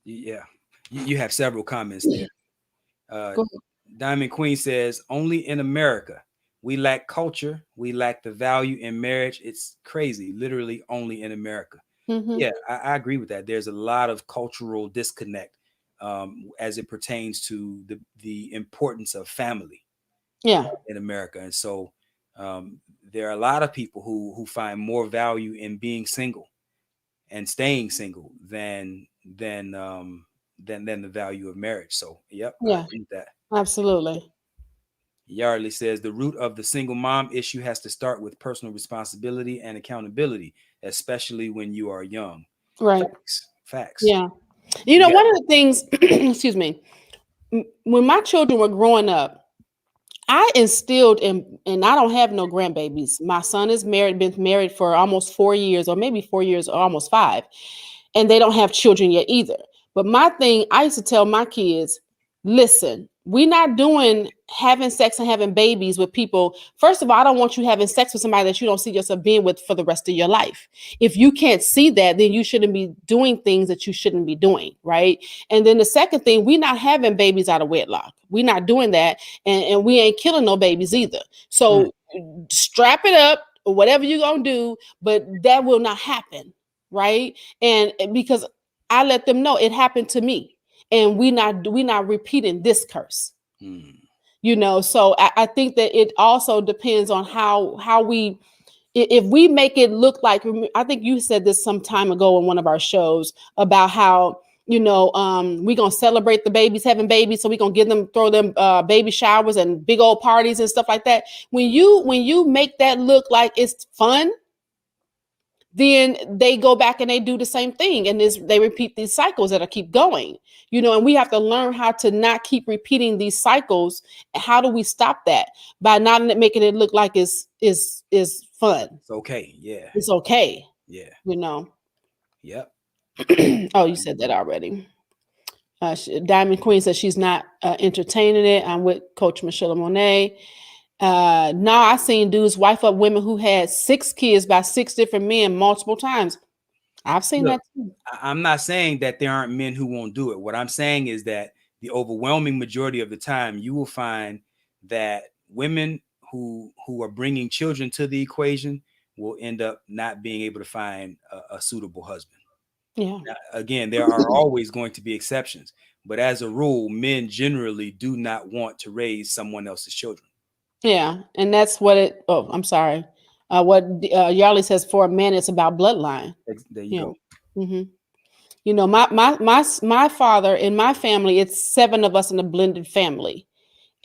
S3: Yeah. You have several comments there. Diamond Queen says, only in America. We lack culture. We lack the value in marriage. It's crazy. Literally only in America. Yeah, I agree with that. There's a lot of cultural disconnect as it pertains to the importance of family in America. And so there are a lot of people who find more value in being single and staying single than the value of marriage. So, I agree with that.
S4: Absolutely.
S3: Yardley says the root of the single mom issue has to start with personal responsibility and accountability, especially when you are young.
S4: Right.
S3: Facts.
S4: Yeah. One of the things, excuse me, when my children were growing up, I instilled and I don't have no grandbabies. My son is been married for almost 4 years, or maybe 4 years, or almost 5. And they don't have children yet either. But my thing, I used to tell my kids, listen, we're not doing having sex and having babies with people. First of all, I don't want you having sex with somebody that you don't see yourself being with for the rest of your life. If you can't see that, then you shouldn't be doing things that you shouldn't be doing, right? And then the second thing, we're not having babies out of wedlock. We're not doing that. And we ain't killing no babies either. So strap it up, or whatever you're going to do, but that will not happen, right? And because I let them know it happened to me. And we not repeating this curse, So I think that it also depends on how we, if we make it look like, I think you said this some time ago in one of our shows about how we gonna celebrate the babies having babies, so we gonna throw them baby showers and big old parties and stuff like that. When you make that look like it's fun, then they go back and they do the same thing, and they repeat these cycles that keep going. And we have to learn how to not keep repeating these cycles. How do we stop that? By not making it look like is fun.
S3: It's okay. Yeah.
S4: It's okay.
S3: Yeah.
S4: Yep.
S3: Yep.
S4: Oh, you said that already. Diamond Queen says she's not entertaining it. I'm with Coach Michelamonè. Now I seen dudes wife up women who had 6 kids by 6 different men multiple times. I've seen that too.
S3: I'm not saying that there aren't men who won't do it. What I'm saying is that the overwhelming majority of the time, you will find that women who are bringing children to the equation will end up not being able to find a suitable husband.
S4: Yeah.
S3: Now, again, there are always going to be exceptions, but as a rule, men generally do not want to raise someone else's children.
S4: Yeah, and that's what it. Oh, I'm sorry. What Yarly says, for a man, it's about bloodline.
S3: There you go.
S4: Mm-hmm. My father, in my family, it's 7 of us in a blended family,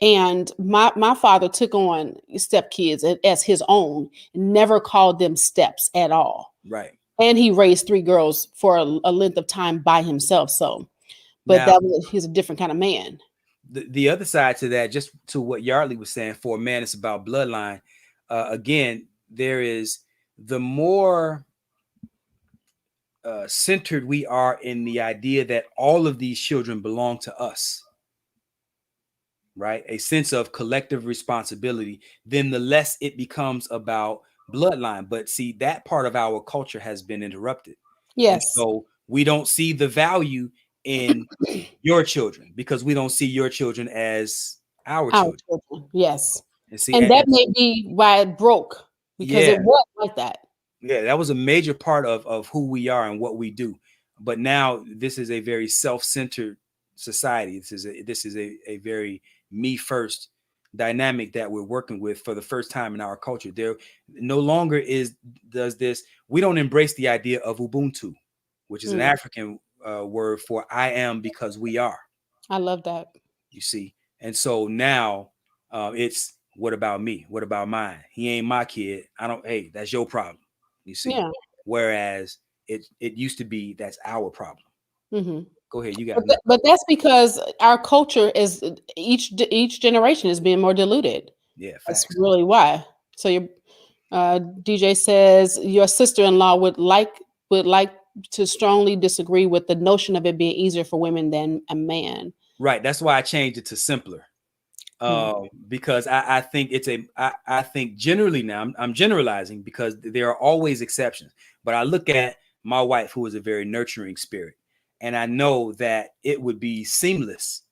S4: and my father took on stepkids as his own, never called them steps at all.
S3: Right.
S4: And he raised 3 girls for a length of time by himself. So, but
S3: now,
S4: he's a different kind of man.
S3: The other side to that, just to what Yardley was saying, for a man, it's about bloodline. Again, there is the more centered we are in the idea that all of these children belong to us, right? A sense of collective responsibility, then the less it becomes about bloodline. But see, that part of our culture has been interrupted.
S4: Yes.
S3: And so we don't see the value in your children because we don't see your children as our children.
S4: Yes.
S3: And
S4: that may be why it broke, because it was like that. Yeah,
S3: that was a major part of who we are and what we do. But now this is a very self-centered society. This is a very me first dynamic that we're working with for the first time in our culture. There no longer does this. We don't embrace the idea of Ubuntu, which is an African word for I am because we are.
S4: I love that.
S3: You see, and so now it's what about me? What about mine? He ain't my kid. Hey, that's your problem. You see, whereas it used to be that's our problem.
S4: Mm-hmm.
S3: Go ahead, you got.
S4: But that's because our culture is each generation is being more diluted.
S3: Yeah,
S4: facts. That's really why. So your DJ says your sister-in-law would like to strongly disagree with the notion of it being easier for women than a man.
S3: Right. That's why I changed it to simpler. Because I think I think generally now I'm generalizing because there are always exceptions. But I look at my wife, who is a very nurturing spirit, and I know that it would be seamless,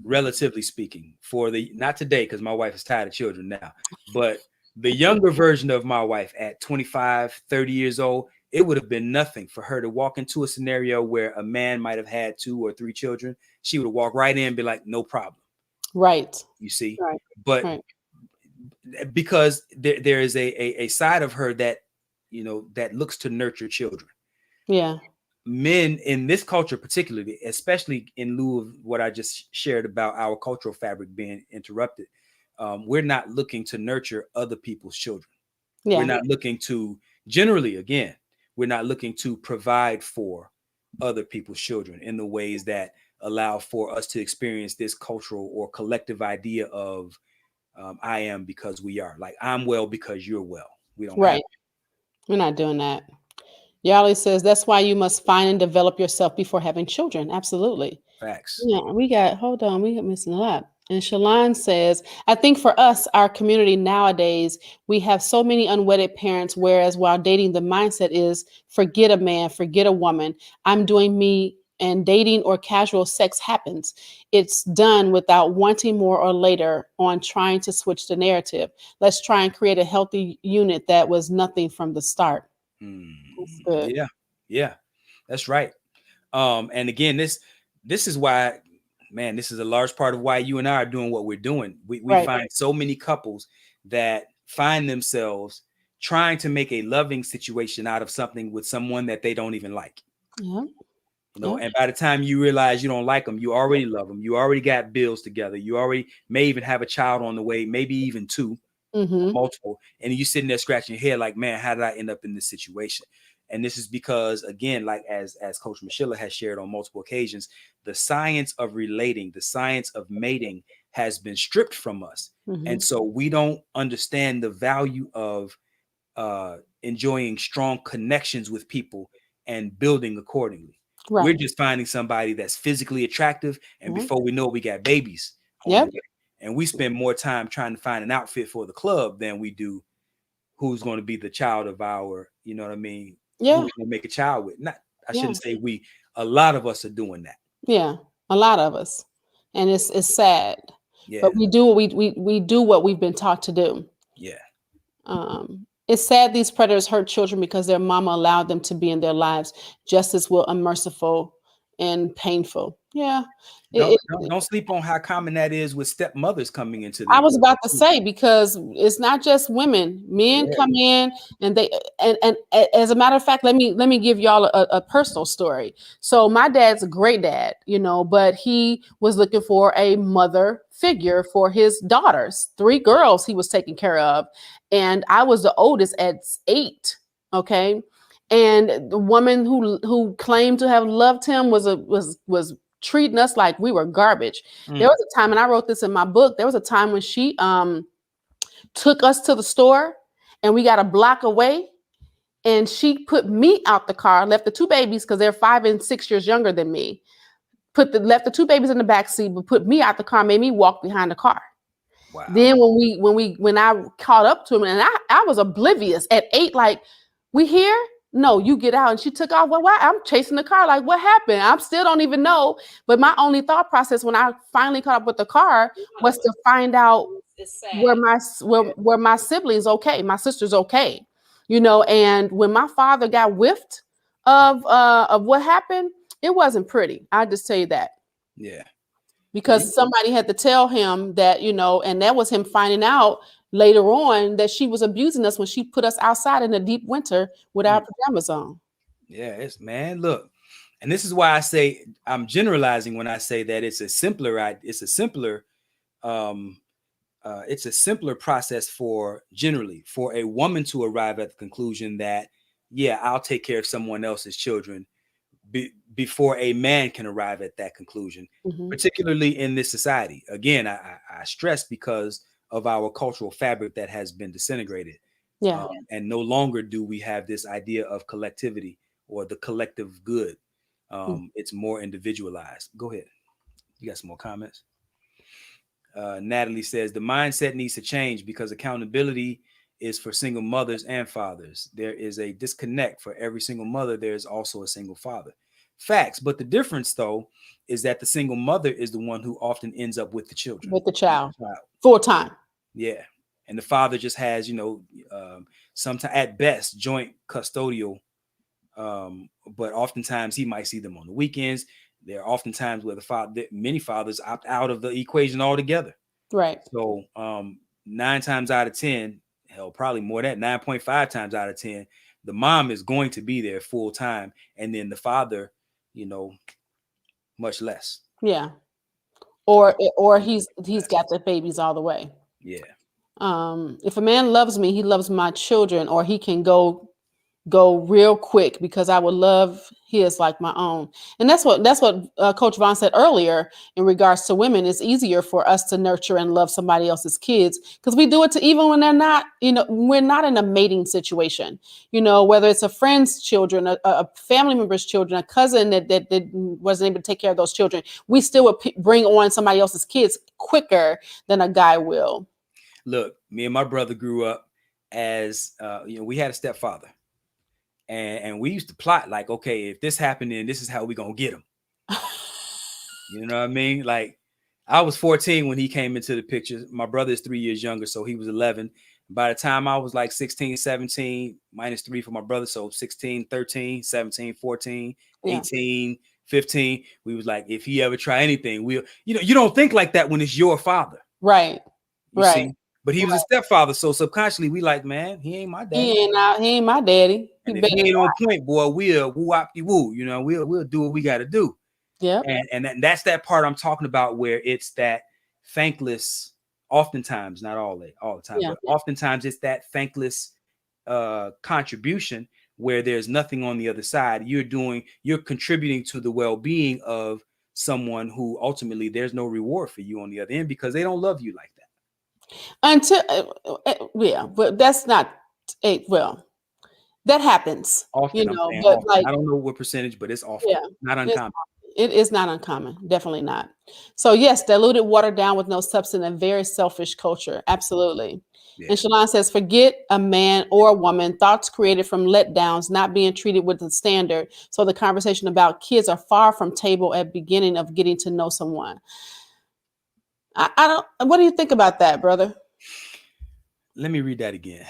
S3: relatively speaking, for not today, because my wife is tired of children now, but the younger version of my wife at 25, 30 years old, it would have been nothing for her to walk into a scenario where a man might have had 2 or 3 children. She would walk right in and be like, no problem.
S4: Right.
S3: You see,
S4: right.
S3: But because there is a side of her that, that looks to nurture children.
S4: Yeah.
S3: Men in this culture, particularly, especially in lieu of what I just shared about our cultural fabric being interrupted, we're not looking to nurture other people's children. Yeah. We're not looking to, generally, again, we're not looking to provide for other people's children in the ways that allow for us to experience this cultural or collective idea of I am because we are. Like, I'm well because you're well. We don't.
S4: Right. We're not doing that. Yali says that's why you must find and develop yourself before having children. Absolutely.
S3: Facts.
S4: Yeah, hold on, we got missing a lot. And Shalon says, I think for us, our community nowadays, we have so many unwedded parents, whereas while dating, the mindset is forget a man, forget a woman. I'm doing me, and dating or casual sex happens. It's done without wanting more or later on trying to switch the narrative. Let's try and create a healthy unit that was nothing from the start. That's good.
S3: Yeah, that's right. And again, this is why, man, this is a large part of why you and I are doing what we're doing. We find so many couples that find themselves trying to make a loving situation out of something with someone that they don't even like.
S4: Yeah.
S3: You know,
S4: Yeah.
S3: and by the time you realize you don't like them, you already love them. You already got bills together. You already may even have a child on the way, maybe even two, multiple. And you sitting there scratching your head like, man, how did I end up in this situation? And this is because, again, like as Coach Michela has shared on multiple occasions, the science of relating, the science of mating has been stripped from us. And so we don't understand the value of enjoying strong connections with people and building accordingly.
S4: Right.
S3: We're just finding somebody that's physically attractive, and before we know it, we got babies on
S4: Yep.
S3: the way. And we spend more time trying to find an outfit for the club than we do who's going to be the child of our, you know what I mean?
S4: Yeah.
S3: Who we're going to make a child with. Not, I
S4: Yeah.
S3: shouldn't say we. A lot of us are doing that.
S4: Yeah. A lot of us, and it's sad.
S3: Yeah.
S4: But we do we do what we've been taught to do.
S3: Yeah.
S4: It's sad these predators hurt children because their mama allowed them to be in their lives. Justice will unmerciful and painful. Yeah.
S3: Don't sleep on how common that is with stepmothers coming into the
S4: I was about to
S3: equation.
S4: say, because it's not just women. Men
S3: Yeah.
S4: come in and they and as a matter of fact, let me give y'all a personal story. So my dad's a great dad, you know, but he was looking for a mother figure for his daughters, 3 girls he was taking care of, and I was the oldest at 8. Okay. And the woman who claimed to have loved him was treating us like we were garbage. There was a time, and I wrote this in my book, there was a time when she took us to the store and we got a block away, and she put me out the car, left the 2 babies because they're 5 and 6 years younger than me, left the 2 babies in the back seat, but put me out the car, made me walk behind the car.
S3: Wow.
S4: Then when I caught up to him, and I was oblivious at 8, like, we here? No, you get out. And she took off. Well, why? I'm chasing the car. Like, what happened? I still don't even know. But my only thought process when I finally caught up with the car was to find out where my siblings okay, my sister's okay, you know. And when my father got whiffed of what happened, it wasn't pretty. I just tell you that.
S3: Yeah.
S4: Because somebody had to tell him that, you know, and that was him finding out later on that she was abusing us when she put us outside in the deep winter with our pajamas on.
S3: Yeah, it's, man, look, and this is why I say I'm generalizing when I say that it's a simpler process for a woman to arrive at the conclusion that, yeah, I'll take care of someone else's children before a man can arrive at that conclusion, particularly in this society. Again, I stress because of our cultural fabric that has been disintegrated.
S4: Yeah.
S3: And no longer do we have this idea of collectivity or the collective good. It's more individualized. Go ahead. You got some more comments? Natalie says the mindset needs to change because accountability is for single mothers and fathers. There is a disconnect. For every single mother, there is also a single father. Facts. But the difference, though, is that the single mother is the one who often ends up with the children.
S4: With the child. Full time.
S3: Yeah. And the father just has, you know, sometimes at best joint custodial, but oftentimes he might see them on the weekends. There are often times where many fathers opt out of the equation altogether.
S4: Right.
S3: So 9 times out of 10, hell, probably more than 9.5 times out of 10, the mom is going to be there full time, and then the father, you know, much less.
S4: Yeah. Or he's got the babies all the way.
S3: Yeah.
S4: If a man loves me, he loves my children, or he can go real quick because I would love his like my own. And that's what Coach Vaun said earlier in regards to women. It's easier for us to nurture and love somebody else's kids because we do it to even when they're not, you know, we're not in a mating situation, you know, whether it's a friend's children, a family member's children, a cousin that wasn't able to take care of those children. We still would bring on somebody else's kids quicker than a guy will.
S3: Look, me and my brother grew up as, you know, we had a stepfather. And we used to plot like, okay, if this happened, then this is how we gonna get him. You know what I mean? Like, I was 14 when he came into the picture. My brother is 3 years younger, so he was 11. By the time I was like 16, 17, minus 3 for my brother, so 16, 13, 17, 14, 18, 15, we was like, if he ever try anything, we'll, you know, you don't think like that when it's your father.
S4: Right.
S3: You see? But he was a stepfather, so subconsciously we like, man, he ain't my daddy.
S4: He ain't my daddy.
S3: And if he ain't on point, boy, we'll woo. You know, we'll do what we got to do.
S4: Yeah.
S3: And that's that part I'm talking about, where it's that thankless. Oftentimes, not all the time, but oftentimes it's that thankless contribution where there's nothing on the other side. You're contributing to the well-being of someone who ultimately there's no reward for you on the other end, because they don't love you like that.
S4: But that's not that happens
S3: Often,
S4: but
S3: often.
S4: like,
S3: I don't know what percentage, but it's often, not uncommon.
S4: It is not uncommon, definitely not. So yes, diluted, watered down with no substance, and very selfish culture. Absolutely.
S3: Yeah.
S4: And Shalon says, forget a man or a woman, thoughts created from letdowns, not being treated with the standard. So the conversation about kids are far from table at beginning of getting to know someone. I don't, what do you think about that, brother?
S3: Let me read that again.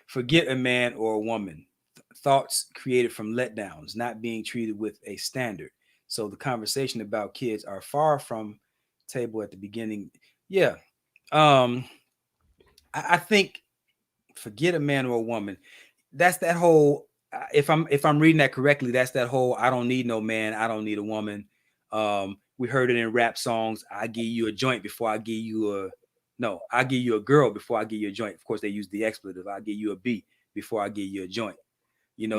S3: Forget a man or a woman, thoughts created from letdowns, not being treated with a standard. So the conversation about kids are far from table at the beginning. Yeah. I think forget a man or a woman. That's that whole, if I'm reading that correctly, that's that whole, I don't need no man, I don't need a woman. We heard it in rap songs. I give you a joint before I give you I give you a girl before I give you a joint. Of course, they use the expletive. I give you a B before I give you a joint.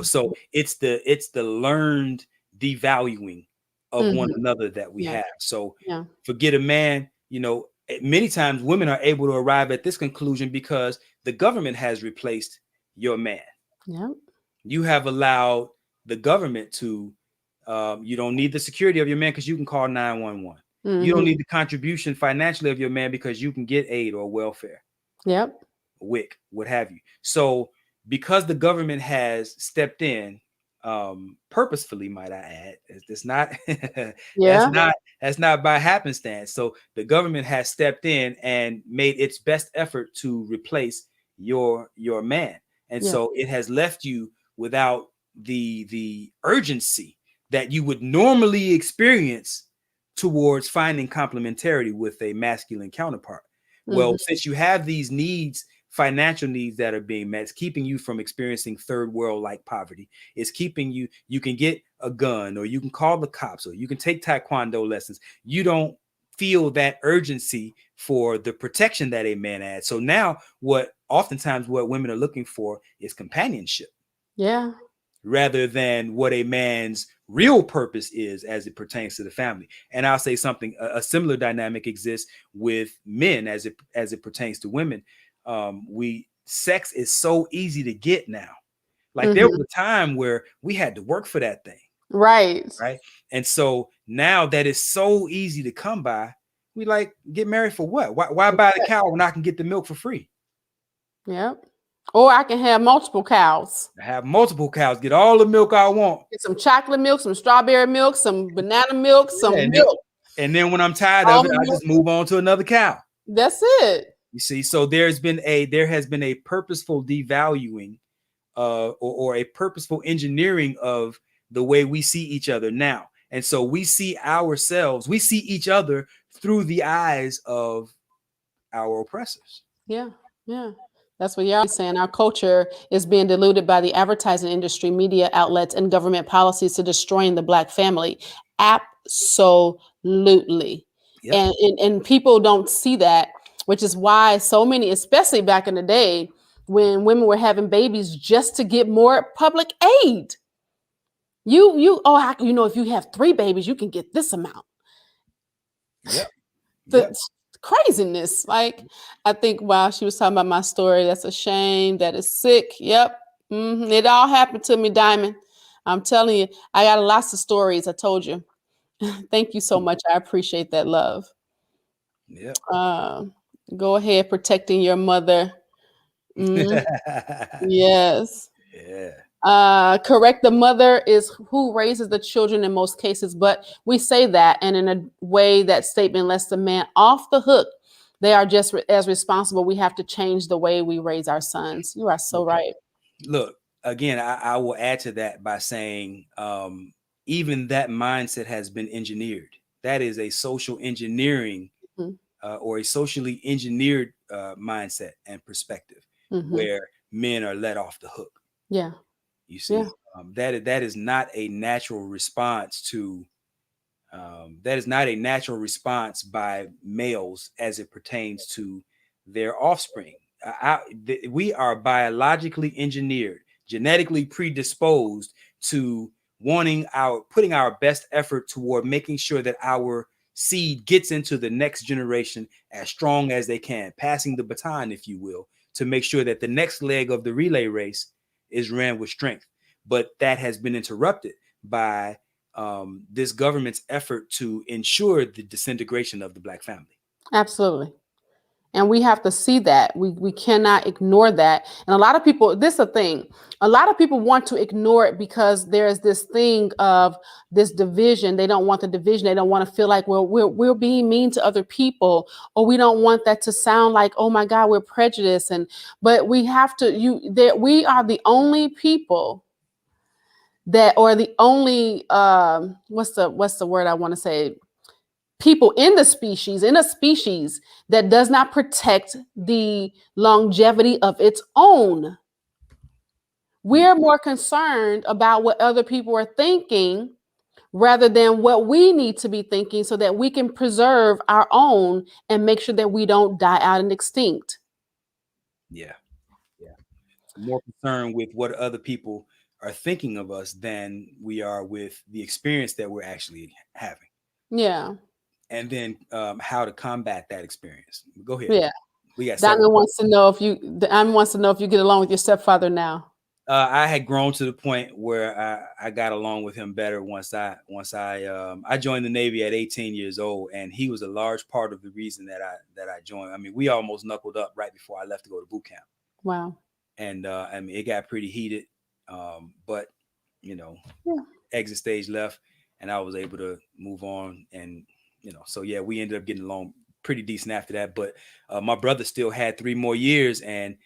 S3: So it's the learned devaluing of one another that we have. So forget a man, many times women are able to arrive at this conclusion because the government has replaced your man.
S4: Yeah.
S3: You have allowed the government to, you don't need the security of your man because you can call 911. You don't need the contribution financially of your man because you can get aid or welfare.
S4: Yep.
S3: WIC, what have you. So because the government has stepped in, purposefully, might I add, it's not that's not by happenstance. So the government has stepped in and made its best effort to replace your man. And so it has left you without the urgency that you would normally experience towards finding complementarity with a masculine counterpart. Well, since you have these needs, financial needs that are being met, it's keeping you from experiencing third world like poverty. It's keeping you can get a gun, or you can call the cops, or you can take taekwondo lessons. You don't feel that urgency for the protection that a man adds. So now oftentimes what women are looking for is companionship.
S4: Yeah.
S3: Rather than what a man's real purpose is as it pertains to the family. And I'll say something, a similar dynamic exists with men as it pertains to women. Sex is so easy to get now. Like there was a time where we had to work for that thing.
S4: Right.
S3: And so now that it's so easy to come by, we like, get married for what? Why buy the cow when I can get the milk for free?
S4: Yep. Or I can have multiple cows.
S3: Have multiple cows, get all the milk I want.
S4: Get some chocolate milk, some strawberry milk, some banana milk, some milk.
S3: And then when I'm tired of it, I just move on to another cow.
S4: That's it.
S3: You see, so there has been a purposeful devaluing or a purposeful engineering of the way we see each other now. And so we see each other through the eyes of our oppressors.
S4: Yeah. That's what y'all saying. Our culture is being diluted by the advertising industry, media outlets, and government policies to destroying the Black family. Absolutely. Yep. And people don't see that, which is why so many, especially back in the day when women were having babies just to get more public aid. If you have 3 babies, you can get this amount.
S3: Yep.
S4: Craziness. Like, I think while she was talking about my story, that's a shame, that is sick. Yep. It all happened to me, Diamond. I'm telling you, I got lots of stories. I told you. Thank you so much. I appreciate that love.
S3: Yep.
S4: Go ahead, protecting your mother. Yes.
S3: Yeah.
S4: Correct. The mother is who raises the children in most cases, but we say that, and in a way that statement lets the man off the hook. They are just as responsible. We have to change the way we raise our sons. You are so right.
S3: Look, again, I will add to that by saying, even that mindset has been engineered. That is a social engineering or a socially engineered mindset and perspective,
S4: Mhm.
S3: where men are let off the hook.
S4: Yeah.
S3: You see,
S4: Yeah.
S3: that is not a natural response to. That is not a natural response by males as it pertains to their offspring. We are biologically engineered, genetically predisposed to putting our best effort toward making sure that our seed gets into the next generation as strong as they can, passing the baton, if you will, to make sure that the next leg of the relay race is ran with strength. But that has been interrupted by this government's effort to ensure the disintegration of the Black family.
S4: Absolutely. And we have to see that. We cannot ignore that. And a lot of people, this is a thing. A lot of people want to ignore it because there's this thing of this division. They don't want the division. They don't want to feel like, well, we're being mean to other people, or we don't want that to sound like, oh my God, we're prejudiced. But we have to, we are the only people that, or the only, what's the word I want to say? People in a species that does not protect the longevity of its own. We're more concerned about what other people are thinking rather than what we need to be thinking so that we can preserve our own and make sure that we don't die out and extinct.
S3: Yeah. More concerned with what other people are thinking of us than we are with the experience that we're actually having.
S4: Yeah.
S3: And then how to combat that experience. Go ahead.
S4: Yeah.
S3: We got
S4: Diamond wants to know if you get along with your stepfather now.
S3: I had grown to the point where I got along with him better once I joined the Navy at 18 years old, and he was a large part of the reason that I joined. I mean, we almost knuckled up right before I left to go to boot camp.
S4: Wow.
S3: And I mean, it got pretty heated, but exit stage left, and I was able to move on, and so yeah, we ended up getting along pretty decent after that. But my brother still had 3 more years, and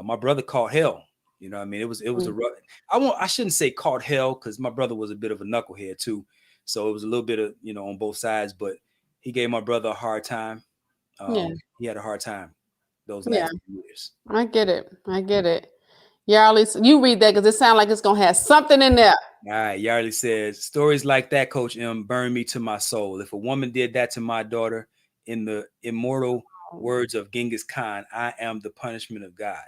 S3: my brother caught hell. I mean, it was a rough. I shouldn't say caught hell, because my brother was a bit of a knucklehead too, so it was a little bit of on both sides. But he gave my brother a hard time. He had a hard time those last years.
S4: I get it. Yarly, you read that because it sounds like it's gonna have something in there.
S3: All right, Yarly says, stories like that, Coach M, burn me to my soul. If a woman did that to my daughter, in the immortal words of Genghis Khan, I am the punishment of God.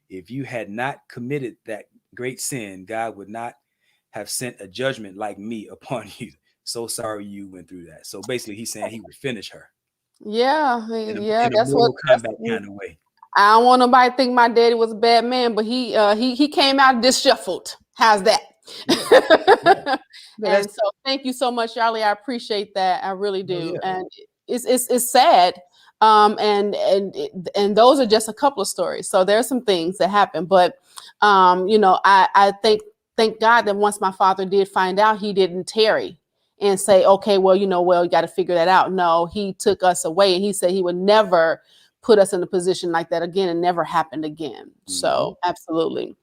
S3: If you had not committed that great sin, God would not have sent a judgment like me upon you. So sorry you went through that. So basically, he's saying he would finish her.
S4: Yeah,
S3: In
S4: that's
S3: Mortal
S4: what
S3: Kombat kind of way.
S4: I don't want nobody to think my daddy was a bad man, but he came out disheveled. How's that?
S3: Yeah.
S4: And so thank you so much, Charlie. I appreciate that. I really do.
S3: Yeah.
S4: And it's sad. And those are just a couple of stories. So there's some things that happen, but I thank God that once my father did find out, he didn't tarry and say, okay, well, you got to figure that out. No, he took us away, and he said he would never put us in a position like that again, and never happened again. So absolutely.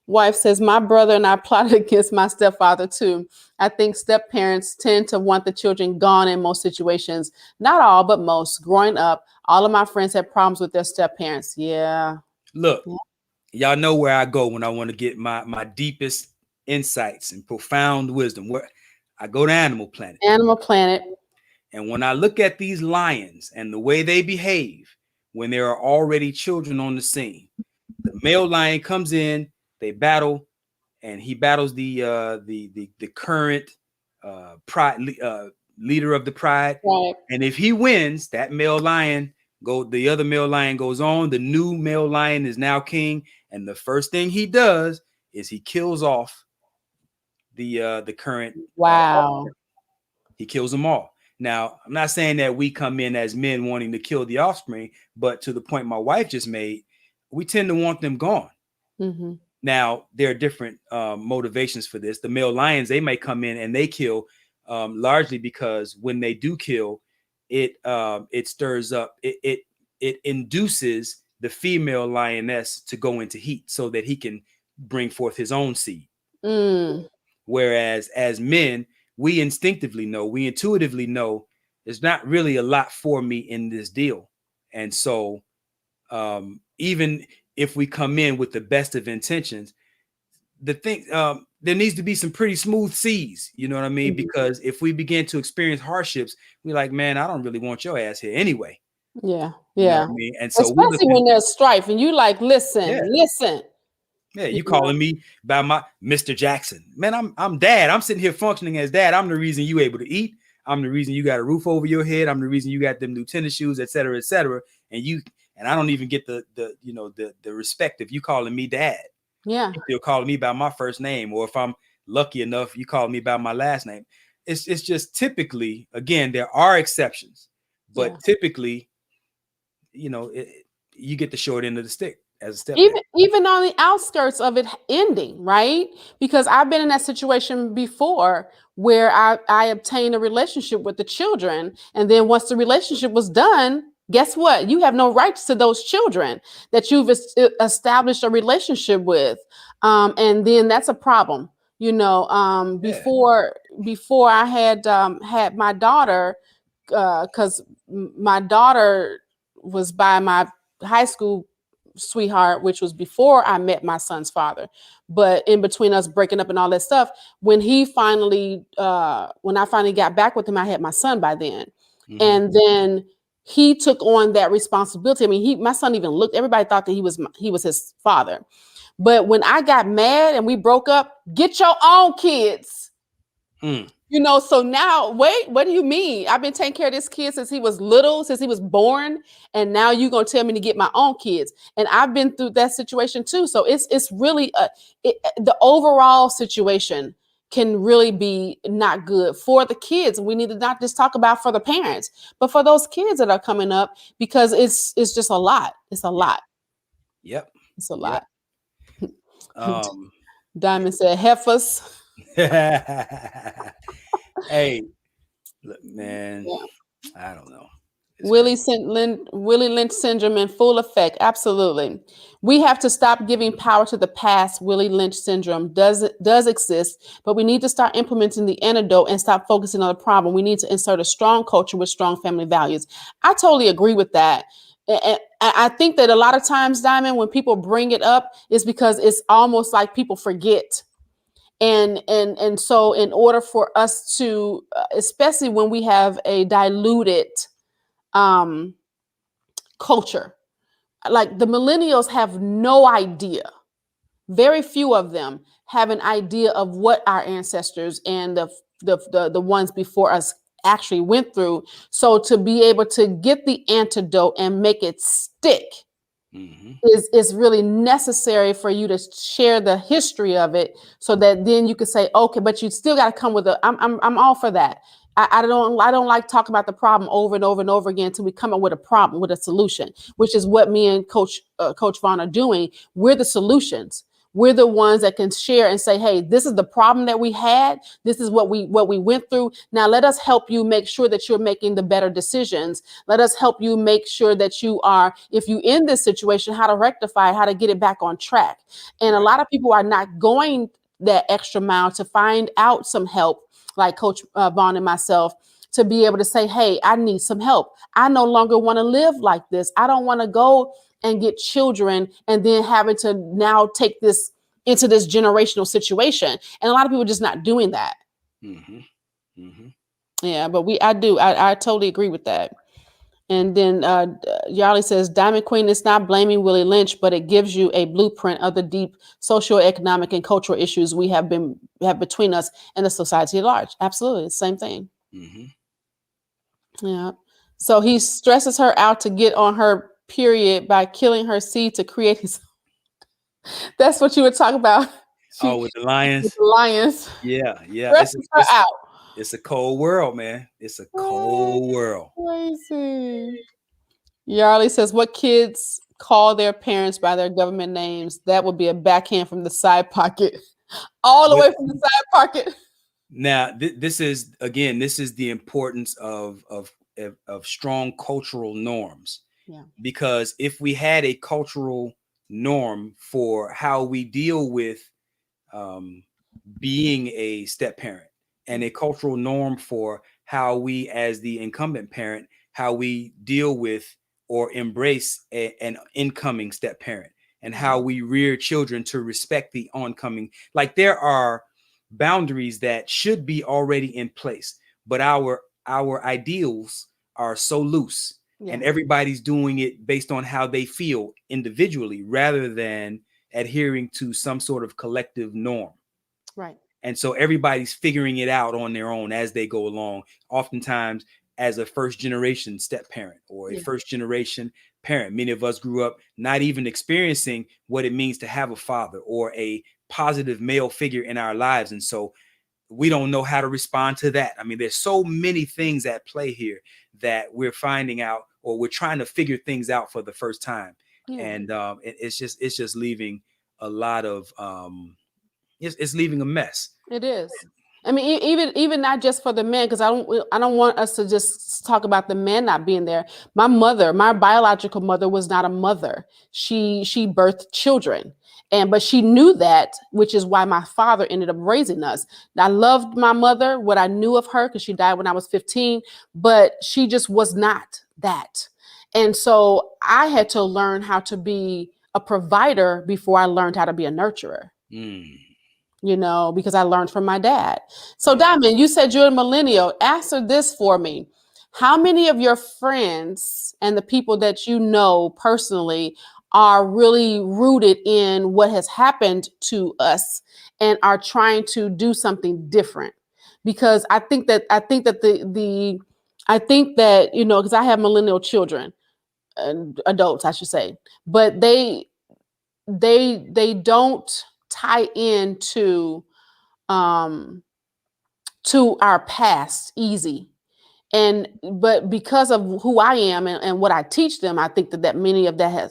S4: Wife says, my brother and I plotted against my stepfather too. I think step parents tend to want the children gone in most situations. Not all, but most. Growing up, all of my friends had problems with their step parents. Yeah.
S3: Look, y'all know where I go when I want to get my deepest insights and profound wisdom. Where I go to Animal Planet.
S4: Animal Planet.
S3: And when I look at these lions and the way they behave when there are already children on the scene, the male lion comes in, they battle, and he battles the current leader of the pride.
S4: Right.
S3: And if he wins, that male lion the other male lion goes on. The new male lion is now king, and the first thing he does is he kills off the current.
S4: Wow.
S3: He kills them all. Now, I'm not saying that we come in as men wanting to kill the offspring, but to the point my wife just made, we tend to want them gone.
S4: Mm-hmm.
S3: Now, there are different motivations for this. The male lions, they may come in and they kill largely because when they do kill, it stirs up, it induces the female lioness to go into heat so that he can bring forth his own seed. Whereas as men, we intuitively know there's not really a lot for me in this deal. And so even if we come in with the best of intentions, the thing, there needs to be some pretty smooth seas, you know what I mean?
S4: Mhm.
S3: Because if we begin to experience hardships, we're like, man, I don't really want your ass here anyway.
S4: Yeah,
S3: You know
S4: yeah.
S3: what I mean? And so we
S4: Especially
S3: looking,
S4: when there's strife and you like,
S3: yeah,
S4: listen.
S3: yeah,
S4: You
S3: you
S4: know,
S3: calling me by my Mr. Jackson. Man, I'm dad. I'm sitting here functioning as dad. I'm the reason you able to eat. I'm the reason you got a roof over your head. I'm the reason you got them new tennis shoes, et cetera, et cetera. And I don't even get the respect if you calling me dad.
S4: yeah,
S3: You're calling me by my first name, or if I'm lucky enough, you call me by my last name. It's just typically, again, there are exceptions,
S4: yeah.
S3: but typically, you get the short end of the stick as a stepdad.
S4: Even on the outskirts of it ending, right? Because I've been in that situation before where I obtained a relationship with the children, and then once the relationship was done, guess what? You have no rights to those children that you've established a relationship with, and then that's a problem.
S3: Yeah.
S4: Before I had my daughter, because my daughter was by my high school sweetheart, which was before I met my son's father. But in between us breaking up and all that stuff, when I finally got back with him, I had my son by then.
S3: Mhm.
S4: And then he took on that responsibility. I mean, my son even looked, everybody thought that he was his father. But when I got mad and we broke up, get your own kids.
S3: Mm.
S4: So now, wait, what do you mean? I've been taking care of this kid since he was little, since he was born, and now you're gonna tell me to get my own kids. And I've been through that situation too. So it's really the overall situation can really be not good for the kids. We need to not just talk about for the parents, but for those kids that are coming up, because it's just a lot. It's a lot.
S3: Yep.
S4: It's a
S3: Yep.
S4: lot. Diamond said heifers.
S3: Hey, look, man,
S4: Yeah.
S3: I don't know. It's
S4: Willie
S3: crazy.
S4: Willie Lynch syndrome in full effect. Absolutely. We have to stop giving power to the past. Willie Lynch syndrome does exist, but we need to start implementing the antidote and stop focusing on the problem. We need to insert a strong culture with strong family values. I totally agree with that. And I think that a lot of times, Diamond, when people bring it up, is because it's almost like people forget. And so in order for us to, especially when we have a diluted um, culture. Like the millennials have no idea. Very few of them have an idea of what our ancestors and the ones before us actually went through. So to be able to get the antidote and make it stick
S3: Mhm.
S4: is really necessary for you to share the history of it, so that then you could say, okay, but you still got to come with I'm all for that. I don't like talking about the problem over and over and over again until we come up with a problem, with a solution, which is what me and Coach Vaun are doing. We're the solutions. We're the ones that can share and say, hey, this is the problem that we had. This is what we went through. Now let us help you make sure that you're making the better decisions. Let us help you make sure that you are, if you in this situation, how to rectify it, how to get it back on track. And a lot of people are not going that extra mile to find out some help, like Coach Vaun and myself, to be able to say, hey, I need some help. I no longer want to live like this. I don't want to go and get children and then having to now take this into this generational situation. And a lot of people are just not doing that.
S3: Mm-hmm. Mm-hmm.
S4: Yeah, but I totally agree with that. And then Yarley says, Diamond Queen is not blaming Willie Lynch, but it gives you a blueprint of the deep socioeconomic and cultural issues we have between us and the society at large. Absolutely. Same thing.
S3: Mm-hmm.
S4: Yeah. So he stresses her out to get on her period by killing her seed to create his. That's what you would talk about.
S3: Oh, with the
S4: With
S3: Lions.
S4: the lions.
S3: Yeah.
S4: Stresses her out.
S3: It's a cold world, man. It's a cold world.
S4: Crazy. Yarley says, what kids call their parents by their government names? That would be a backhand from the side pocket. All the way from the side pocket.
S3: Now, this is the importance of strong cultural norms.
S4: Yeah.
S3: Because if we had a cultural norm for how we deal with being a step parent, and a cultural norm for how we, as the incumbent parent, how we deal with or embrace an incoming step parent, and how we rear children to respect the oncoming. Like, there are boundaries that should be already in place, but our ideals are so loose,
S4: Yeah.
S3: and everybody's doing it based on how they feel individually rather than adhering to some sort of collective norm.
S4: Right.
S3: And so everybody's figuring it out on their own as they go along, oftentimes as a first generation step parent or a first generation parent. Many of us grew up not even experiencing what it means to have a father or a positive male figure in our lives. And so we don't know how to respond to that. I mean, there's so many things at play here that we're finding out, or we're trying to figure things out for the first time.
S4: Yeah.
S3: And it's just leaving a lot of it's leaving a mess.
S4: It is. I mean, even not just for the men, because I don't want us to just talk about the men not being there. My mother, my biological mother, was not a mother. She birthed children, but she knew that, which is why my father ended up raising us. I loved my mother, what I knew of her, because she died when I was 15, but she just was not that. And so I had to learn how to be a provider before I learned how to be a nurturer. Because I learned from my dad. So Diamond, you said you're a millennial. Answer this for me. How many of your friends and the people that you know personally are really rooted in what has happened to us and are trying to do something different? Because I think that because I have millennial children, adults, I should say, but they don't tie into to our past easy, but because of who I am and what I teach them, I think that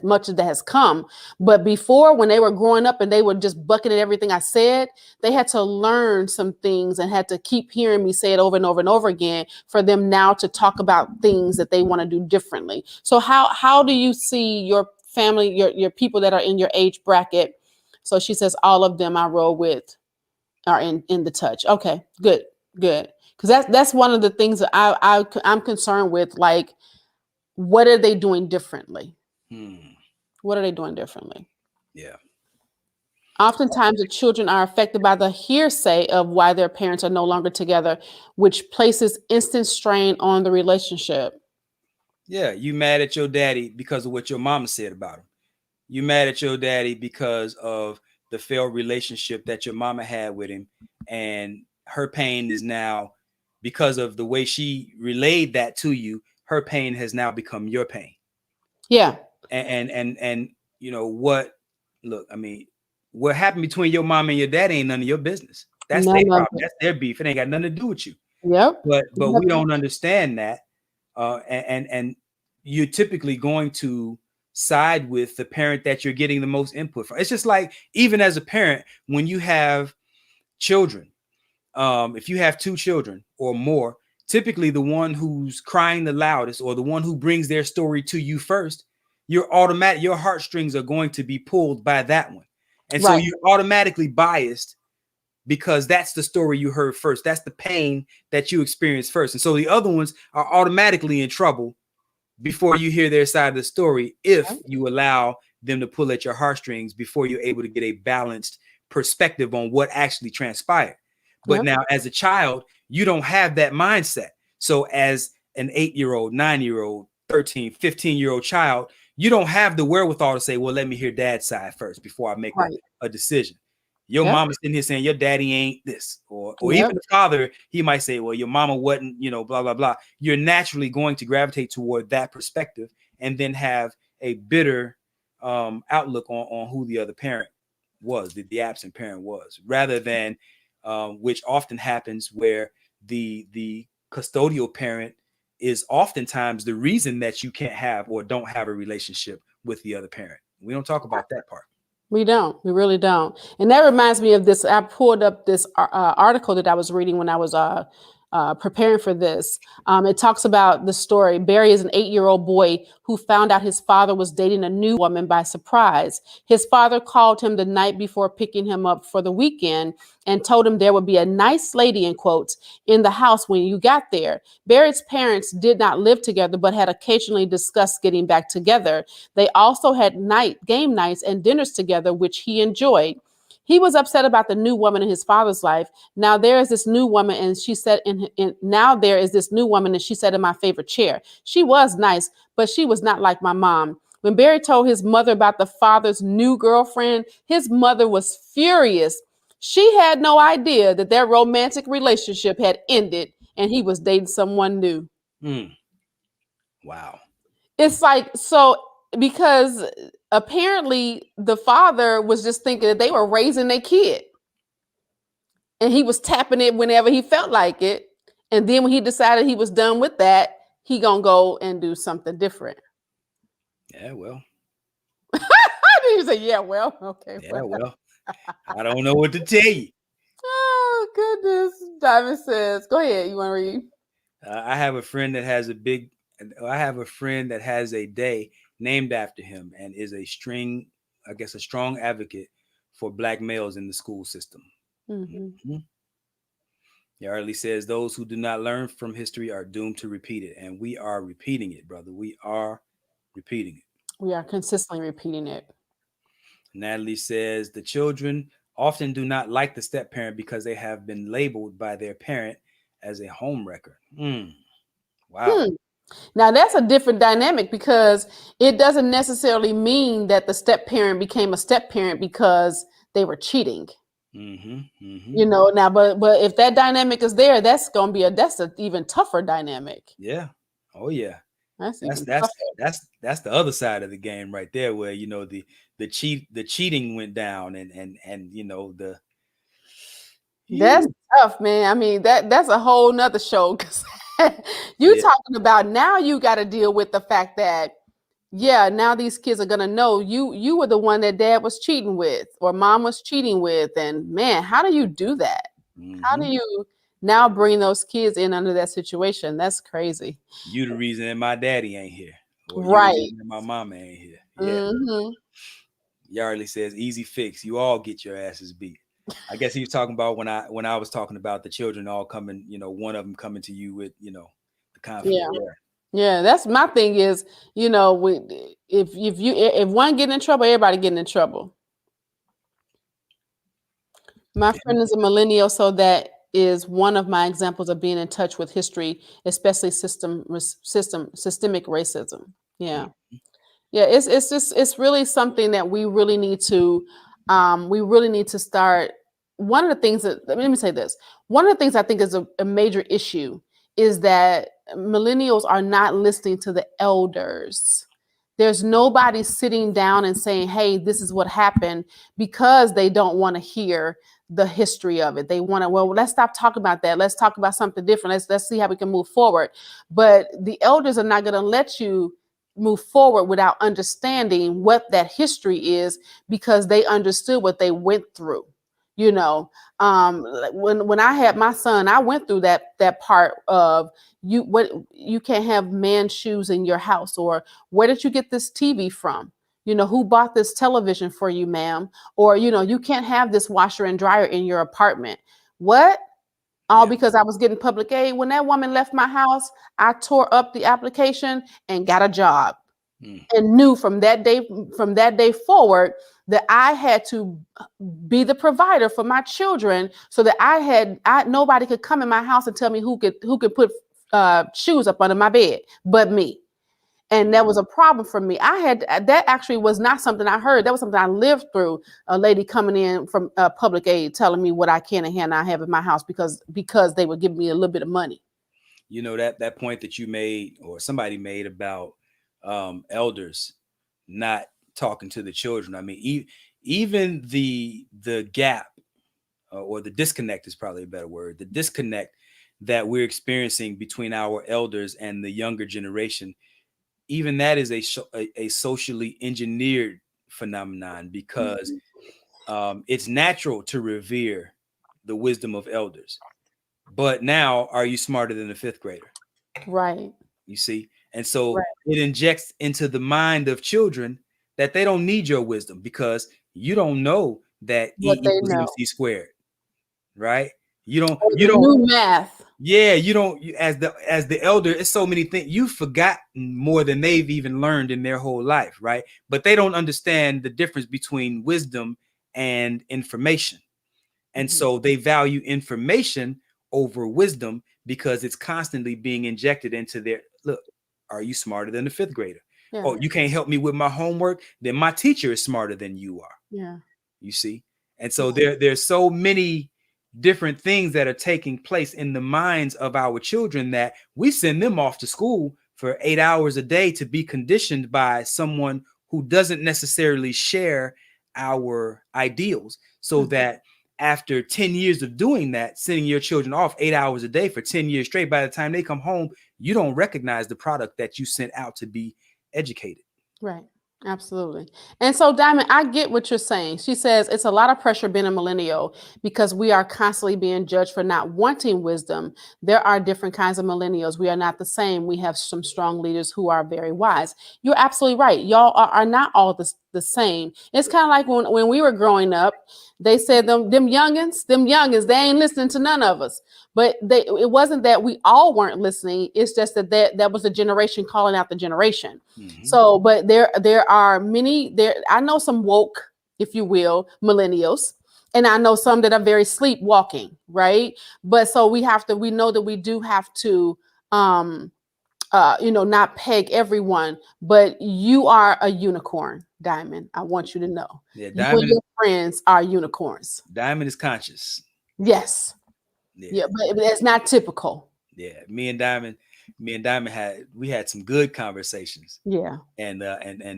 S4: much of that has come. But before, when they were growing up and they were just bucketing everything I said, they had to learn some things and had to keep hearing me say it over and over and over again for them now to talk about things that they want to do differently. So how do you see your family, your people that are in your age bracket? So she says all of them I roll with are in the touch. Okay, good. Because that's one of the things that I'm concerned with. Like, what are they doing differently? What are they doing differently?
S3: Yeah.
S4: Oftentimes, the children are affected by the hearsay of why their parents are no longer together, which places instant strain on the relationship.
S3: Yeah, you mad at your daddy because of what your mama said about him. You mad at your daddy because of the failed relationship that your mama had with him, and her pain is now, because of the way she relayed that to you, her pain has now become your pain.
S4: Yeah.
S3: And you know what? Look, I mean, what happened between your mom and your dad ain't none of your business. That's their problem. That's their beef. It ain't got nothing to do with you.
S4: Yep.
S3: But we don't understand that. And you're typically going to side with the parent that you're getting the most input from. It's just like, even as a parent, when you have children, if you have 2 children or more, typically the one who's crying the loudest or the one who brings their story to you first, your heartstrings are going to be pulled by that one. And so you're automatically biased because that's the story you heard first. That's the pain that you experienced first. And so the other ones are automatically in trouble before you hear their side of the story, if you allow them to pull at your heartstrings before you're able to get a balanced perspective on what actually transpired. But now, as a child, you don't have that mindset. So as an 8-year-old, 9-year-old, 13, 15-year-old child, you don't have the wherewithal to say, well, let me hear dad's side first before I make a decision. Your mama's sitting here saying your daddy ain't this, or even the father, he might say, well, your mama wasn't, blah, blah, blah. You're naturally going to gravitate toward that perspective and then have a bitter outlook on who the other parent was, the absent parent was, rather than which often happens where the custodial parent is oftentimes the reason that you can't have or don't have a relationship with the other parent. We don't talk about that part.
S4: We don't. We really don't. And that reminds me of this. I pulled up this article that I was reading when I was preparing for this. It talks about the story. Barry is an 8-year-old boy who found out his father was dating a new woman by surprise. His father called him the night before picking him up for the weekend and told him there would be a nice lady, in quotes, in the house when you got there. Barry's parents did not live together, but had occasionally discussed getting back together. They also had game nights and dinners together, which he enjoyed. He was upset about the new woman in his father's life. Now there is this new woman, and she said, now there is this new woman, and she sat in my favorite chair. She was nice, but she was not like my mom. When Barry told his mother about the father's new girlfriend, his mother was furious. She had no idea that their romantic relationship had ended and he was dating someone new.
S3: Wow.
S4: It's like, so because apparently the father was just thinking that they were raising their kid and he was tapping it whenever he felt like it. And then when he decided he was done with that, he gonna go and do something different.
S3: Yeah, well.
S4: I didn't say, yeah, well, okay.
S3: Yeah, well. I don't know what to tell you.
S4: Oh, goodness. Diamond says, go ahead. You want to read?
S3: I have a friend that has a day named after him and is a strong advocate for Black males in the school system. Yardley says those who do not learn from history are doomed to repeat it. And we are repeating it, brother. We are repeating it.
S4: We are consistently repeating it.
S3: Natalie says the children often do not like the step parent because they have been labeled by their parent as a homewrecker. Wow.
S4: Now that's a different dynamic because it doesn't necessarily mean that the step parent became a step parent because they were cheating. You know, now, but if that dynamic is there, that's an even tougher dynamic.
S3: Yeah. Oh yeah.
S4: That's
S3: the other side of the game right there, where you know the cheating went down and you know
S4: that's tough, man. I mean that's a whole nother show because talking about now you got to deal with the fact that now these kids are gonna know you were the one that dad was cheating with or mom was cheating with, and man, how do you do that? How do you now bring those kids in under that situation? That's crazy.
S3: You the reason that my daddy ain't here, or
S4: right?
S3: You the reason that my mama ain't here. Yeah. Yardley says easy fix. You all get your asses beat. I guess he was talking about when I was talking about the children all coming, you know, one of them coming to you with, you know, the conflict.
S4: Yeah, that's my thing is, you know, if one getting in trouble, everybody getting in trouble. My friend is a millennial, so that is one of my examples of being in touch with history, especially systemic racism. Yeah. It's really something that we really need to start. One of the things that, let me say this. One of the things I think is a major issue is that millennials are not listening to the elders. There's nobody sitting down and saying, hey, this is what happened, because they don't want to hear the history of it. They want to, well, let's stop talking about that. Let's talk about something different. Let's see how we can move forward. But the elders are not going to let you move forward without understanding what that history is, because they understood what they went through. You know, when I had my son, I went through that part of you can't have man's shoes in your house, or where did you get this TV from? You know, who bought this television for you, ma'am? Or, you know, you can't have this washer and dryer in your apartment. What? All because I was getting public aid. When that woman left my house, I tore up the application and got a job, and knew from that day forward that I had to be the provider for my children, so that nobody could come in my house and tell me who could put shoes up under my bed but me. And that was a problem for me. That actually was not something I heard. That was something I lived through. A lady coming in from public aid telling me what I can and cannot have in my house because they would give me a little bit of money.
S3: You know, that point that you made, or somebody made, about elders not talking to the children. I mean, even the gap or the disconnect is probably a better word. The disconnect that we're experiencing between our elders and the younger generation, even that is a socially engineered phenomenon, because it's natural to revere the wisdom of elders. but now are you smarter than a fifth grader?
S4: Right.
S3: You see? And so
S4: Right.
S3: it injects into the mind of children that they don't need your wisdom because you don't know that
S4: What
S3: E
S4: they
S3: equals
S4: know.
S3: MC squared, right? You
S4: Or the
S3: don't,
S4: new math.
S3: yeah, you don't, as the elder, it's so many things you've forgotten more than they've even learned in their whole life, right? But they don't understand the difference between wisdom and information. And
S4: Mhm.
S3: so they value information over wisdom because it's constantly being injected into their look. Are you smarter than the fifth grader?
S4: Yeah.
S3: Oh, you can't help me with my homework? Then my teacher is smarter than you are.
S4: Yeah.
S3: You see? And so there's so many different things that are taking place in the minds of our children that we send them off to school for 8 hours a day to be conditioned by someone who doesn't necessarily share our ideals, so that after 10 years of doing that, sending your children off 8 hours a day for 10 years straight, by the time they come home, you don't recognize the product that you sent out to be educated.
S4: Right. Absolutely. And so, Diamond, I get what you're saying. She says it's a lot of pressure being a millennial because we are constantly being judged for not wanting wisdom. There are different kinds of millennials. We are not the same. We have some strong leaders who are very wise. You're absolutely right. Y'all are not all the same. It's kind of like when we were growing up, they said them youngins, they ain't listening to none of us. But it wasn't that we all weren't listening. It's just that was a generation calling out the generation.
S3: Mhm.
S4: So, but there are many there. I know some woke, if you will, millennials, and I know some that are very sleepwalking, right? But so we know that we do have to not peg everyone, but you are a unicorn, Diamond. I want you to know.
S3: Yeah,
S4: You and your friends are unicorns.
S3: Diamond is conscious.
S4: Yes. Yeah, but it's not typical.
S3: Yeah, me and Diamond had some good conversations.
S4: Yeah.
S3: And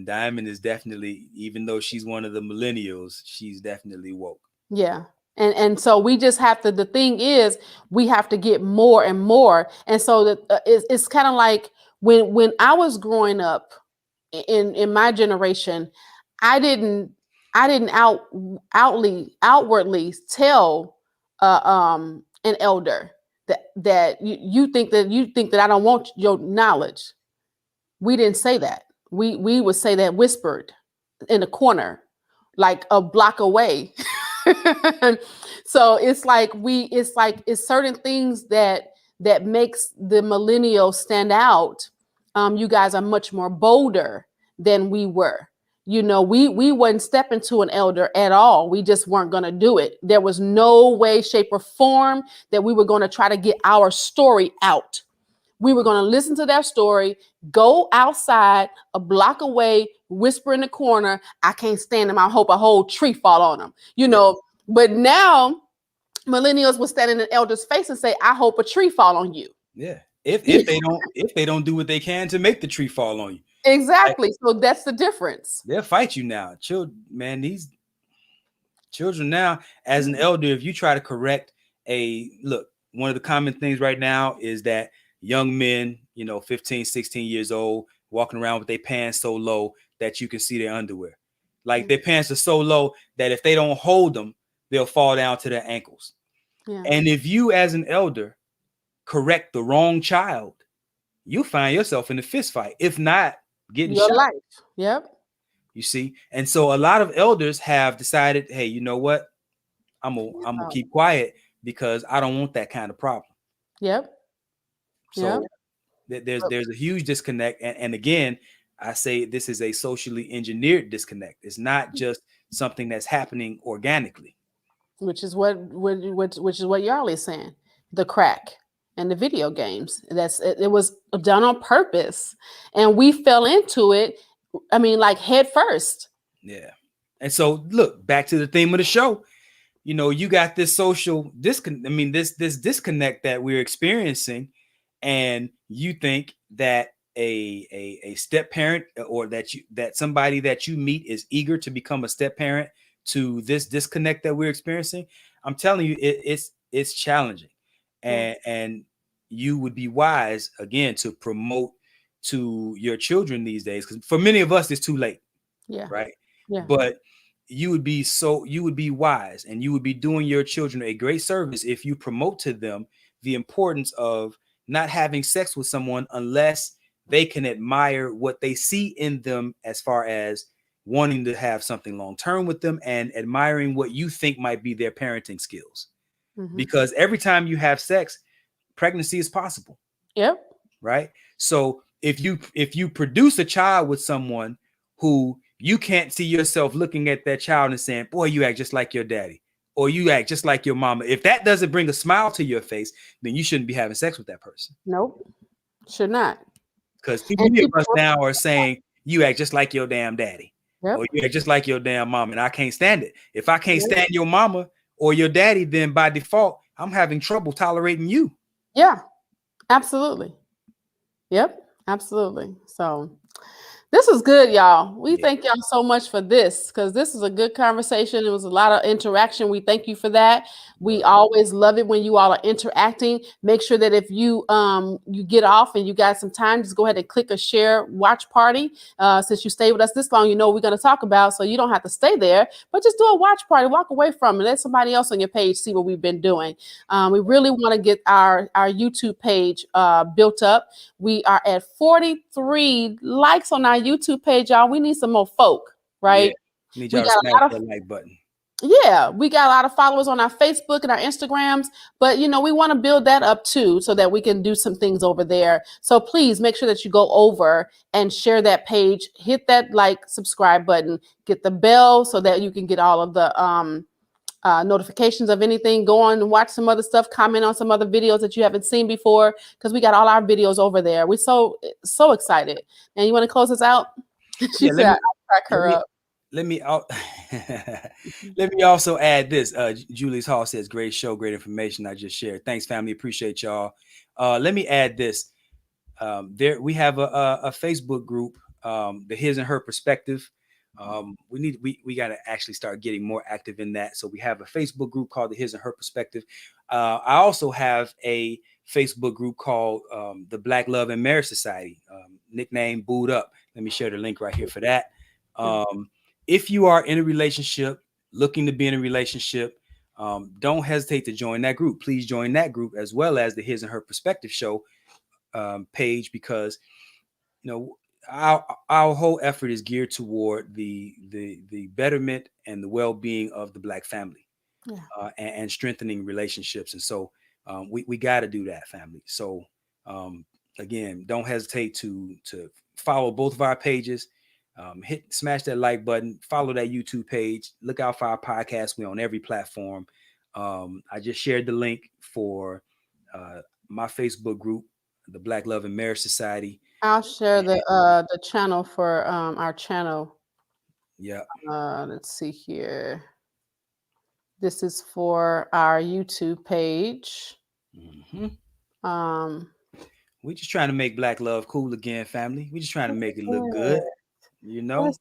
S3: Diamond is definitely, even though she's one of the millennials, she's definitely woke.
S4: Yeah. And so we just have to, the thing is, we have to get more and more. And so that it's kind of like when I was growing up in my generation, I didn't outwardly tell an elder that you think that I don't want your knowledge. We didn't say that. We would say that whispered in a corner, like a block away. So it's certain things that makes the millennials stand out. You guys are much more bolder than we were. We wouldn't step into an elder at all. We just weren't going to do it. There was no way, shape, or form that we were going to try to get our story out. We were going to listen to their story, go outside a block away, whisper in the corner, I can't stand them. I hope a whole tree fall on them. But now millennials will stand in an elder's face and say, I hope a tree fall on you.
S3: Yeah. If they don't do what they can to make the tree fall on you.
S4: Exactly. So that's the difference.
S3: They'll fight you now. These children now, as an elder, if you try to correct one of the common things right now is that young men, 15, 16 years old, walking around with their pants so low that you can see their underwear. Like their pants are so low that if they don't hold them, they'll fall down to their ankles.
S4: Yeah.
S3: And if you, as an elder, correct the wrong child, you find yourself in a fist fight, if not getting
S4: Your
S3: shot.
S4: life. Yep.
S3: You see? And so a lot of elders have decided, hey, you know what? I'm gonna keep quiet because I don't want that kind of problem.
S4: Yep.
S3: So there's a huge disconnect. And again, I say this is a socially engineered disconnect. It's not just something that's happening organically.
S4: Which is what Yarly is saying. The crack and the video games. It was done on purpose. And we fell into it, like head first.
S3: Yeah. And so look, back to the theme of the show. You got this social disconnect. This disconnect that we're experiencing, and you think that a step parent or that somebody that you meet is eager to become a step parent to this disconnect that we're experiencing. I'm telling you, it's challenging, and you would be wise again to promote to your children these days, because for many of us it's too late.
S4: Yeah.
S3: Right.
S4: Yeah.
S3: But you would be wise, and you would be doing your children a great service if you promote to them the importance of not having sex with someone unless they can admire what they see in them as far as wanting to have something long term with them and admiring what you think might be their parenting skills.
S4: Mhm.
S3: Because every time you have sex, pregnancy is possible,
S4: Yep.
S3: right? So if you produce a child with someone who you can't see yourself looking at that child and saying, boy, you act just like your daddy, or you act just like your mama, if that doesn't bring a smile to your face, then you shouldn't be having sex with that person.
S4: Nope. Should not.
S3: Because too
S4: And
S3: many of
S4: people,
S3: us now are saying, you act just like your damn daddy,
S4: yep.
S3: or you act just like your damn mom, and I can't stand it. If I can't
S4: Yep.
S3: stand your mama or your daddy, then by default, I'm having trouble tolerating you.
S4: Yeah, absolutely. Yep, absolutely. So this is good, y'all. We thank y'all so much for this, because this is a good conversation. It was a lot of interaction. We thank you for that. We always love it when you all are interacting. Make sure that if you you get off and you got some time, just go ahead and click a share watch party. Since you stay with us this long, you know what we're going to talk about, so you don't have to stay there, but just do a watch party, walk away from it, let somebody else on your page see what we've been doing. We really want to get our YouTube page built up. We are at 43 likes on our YouTube page, y'all. We need some more folk, right?
S3: Yeah, need
S4: We
S3: y'all to
S4: got a
S3: smash
S4: lot of,
S3: that like button.
S4: yeah, we got a lot of followers on our Facebook and our Instagrams, but you know, we want to build that up too, so that we can do some things over there. So please make sure that you go over and share that page, hit that like, subscribe button, get the bell so that you can get all of the notifications of anything. Go on and watch some other stuff, comment on some other videos that you haven't seen before, because we got all our videos over there. We're so excited. And you want to close us out? She
S3: Yeah,
S4: said, I'll crack her up.
S3: let me let me also add this. Julius Hall says, great show, great information I just shared. Thanks, family. Appreciate y'all. Let me add this. There we have a Facebook group, the His and Her Perspective. We got to actually start getting more active in that. So we have a Facebook group called the His and Her Perspective. I also have a Facebook group called the Black Love and Marriage Society, nickname Booed Up. Let me share the link right here for that. If you are in a relationship, looking to be in a relationship, don't hesitate to join that group. Please join that group, as well as the His and Her Perspective show page, because you know our whole effort is geared toward the betterment and the well-being of the Black family, and strengthening relationships. And so we got to do that, family. So again, don't hesitate to follow both of our pages. Smash that like button, follow that YouTube page, look out for our podcast. We're on every platform. I just shared the link for my Facebook group, the Black Love and Marriage Society.
S4: I'll share the channel for our channel.
S3: Yeah.
S4: Let's see here. This is for our YouTube page.
S3: We're just trying to make Black love cool again, family. We're just trying to make it look good. You know,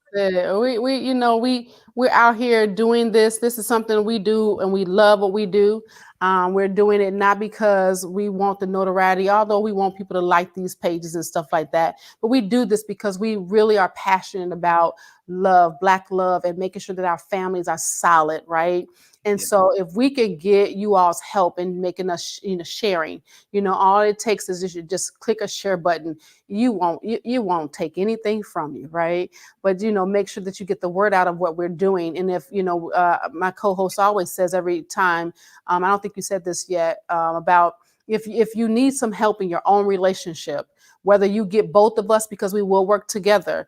S3: we're out here doing this. This is something we do, and we love what we do. We're doing it not because we want the notoriety, although we want people to like these pages and stuff like that. But we do this because we really are passionate about love, Black love, and making sure that our families are solid, right? And so if we can get you all's help in making us, sharing, all it takes is you just click a share button. You won't take anything from you, right? But, make sure that you get the word out of what we're doing. And if, my co-host always says every time, I don't think you said this yet, about if you need some help in your own relationship, whether you get both of us, because we will work together,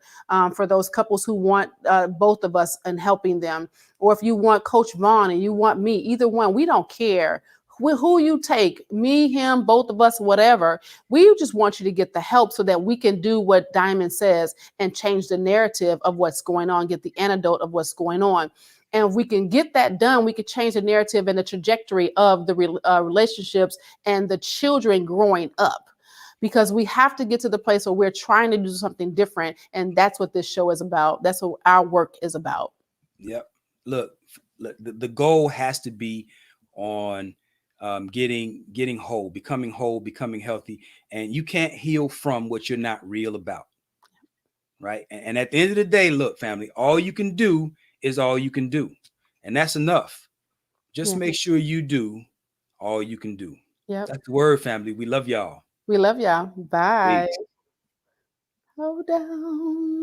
S3: for those couples who want both of us and helping them, or if you want Coach Vaun and you want me, either one, we don't care who you take, me, him, both of us, whatever. We just want you to get the help so that we can do what Diamond says and change the narrative of what's going on, get the antidote of what's going on. And if we can get that done, we could change the narrative and the trajectory of the relationships and the children growing up. Because we have to get to the place where we're trying to do something different. And that's what this show is about. That's what our work is about. Yep. Look, the goal has to be on getting whole, becoming healthy. And you can't heal from what you're not real about. Right. And at the end of the day, look, family, all you can do is all you can do. And that's enough. Just make sure you do all you can do.
S4: Yep.
S3: That's the word, family. We love y'all.
S4: We love y'all. Bye.
S3: Peace.
S4: Hold down.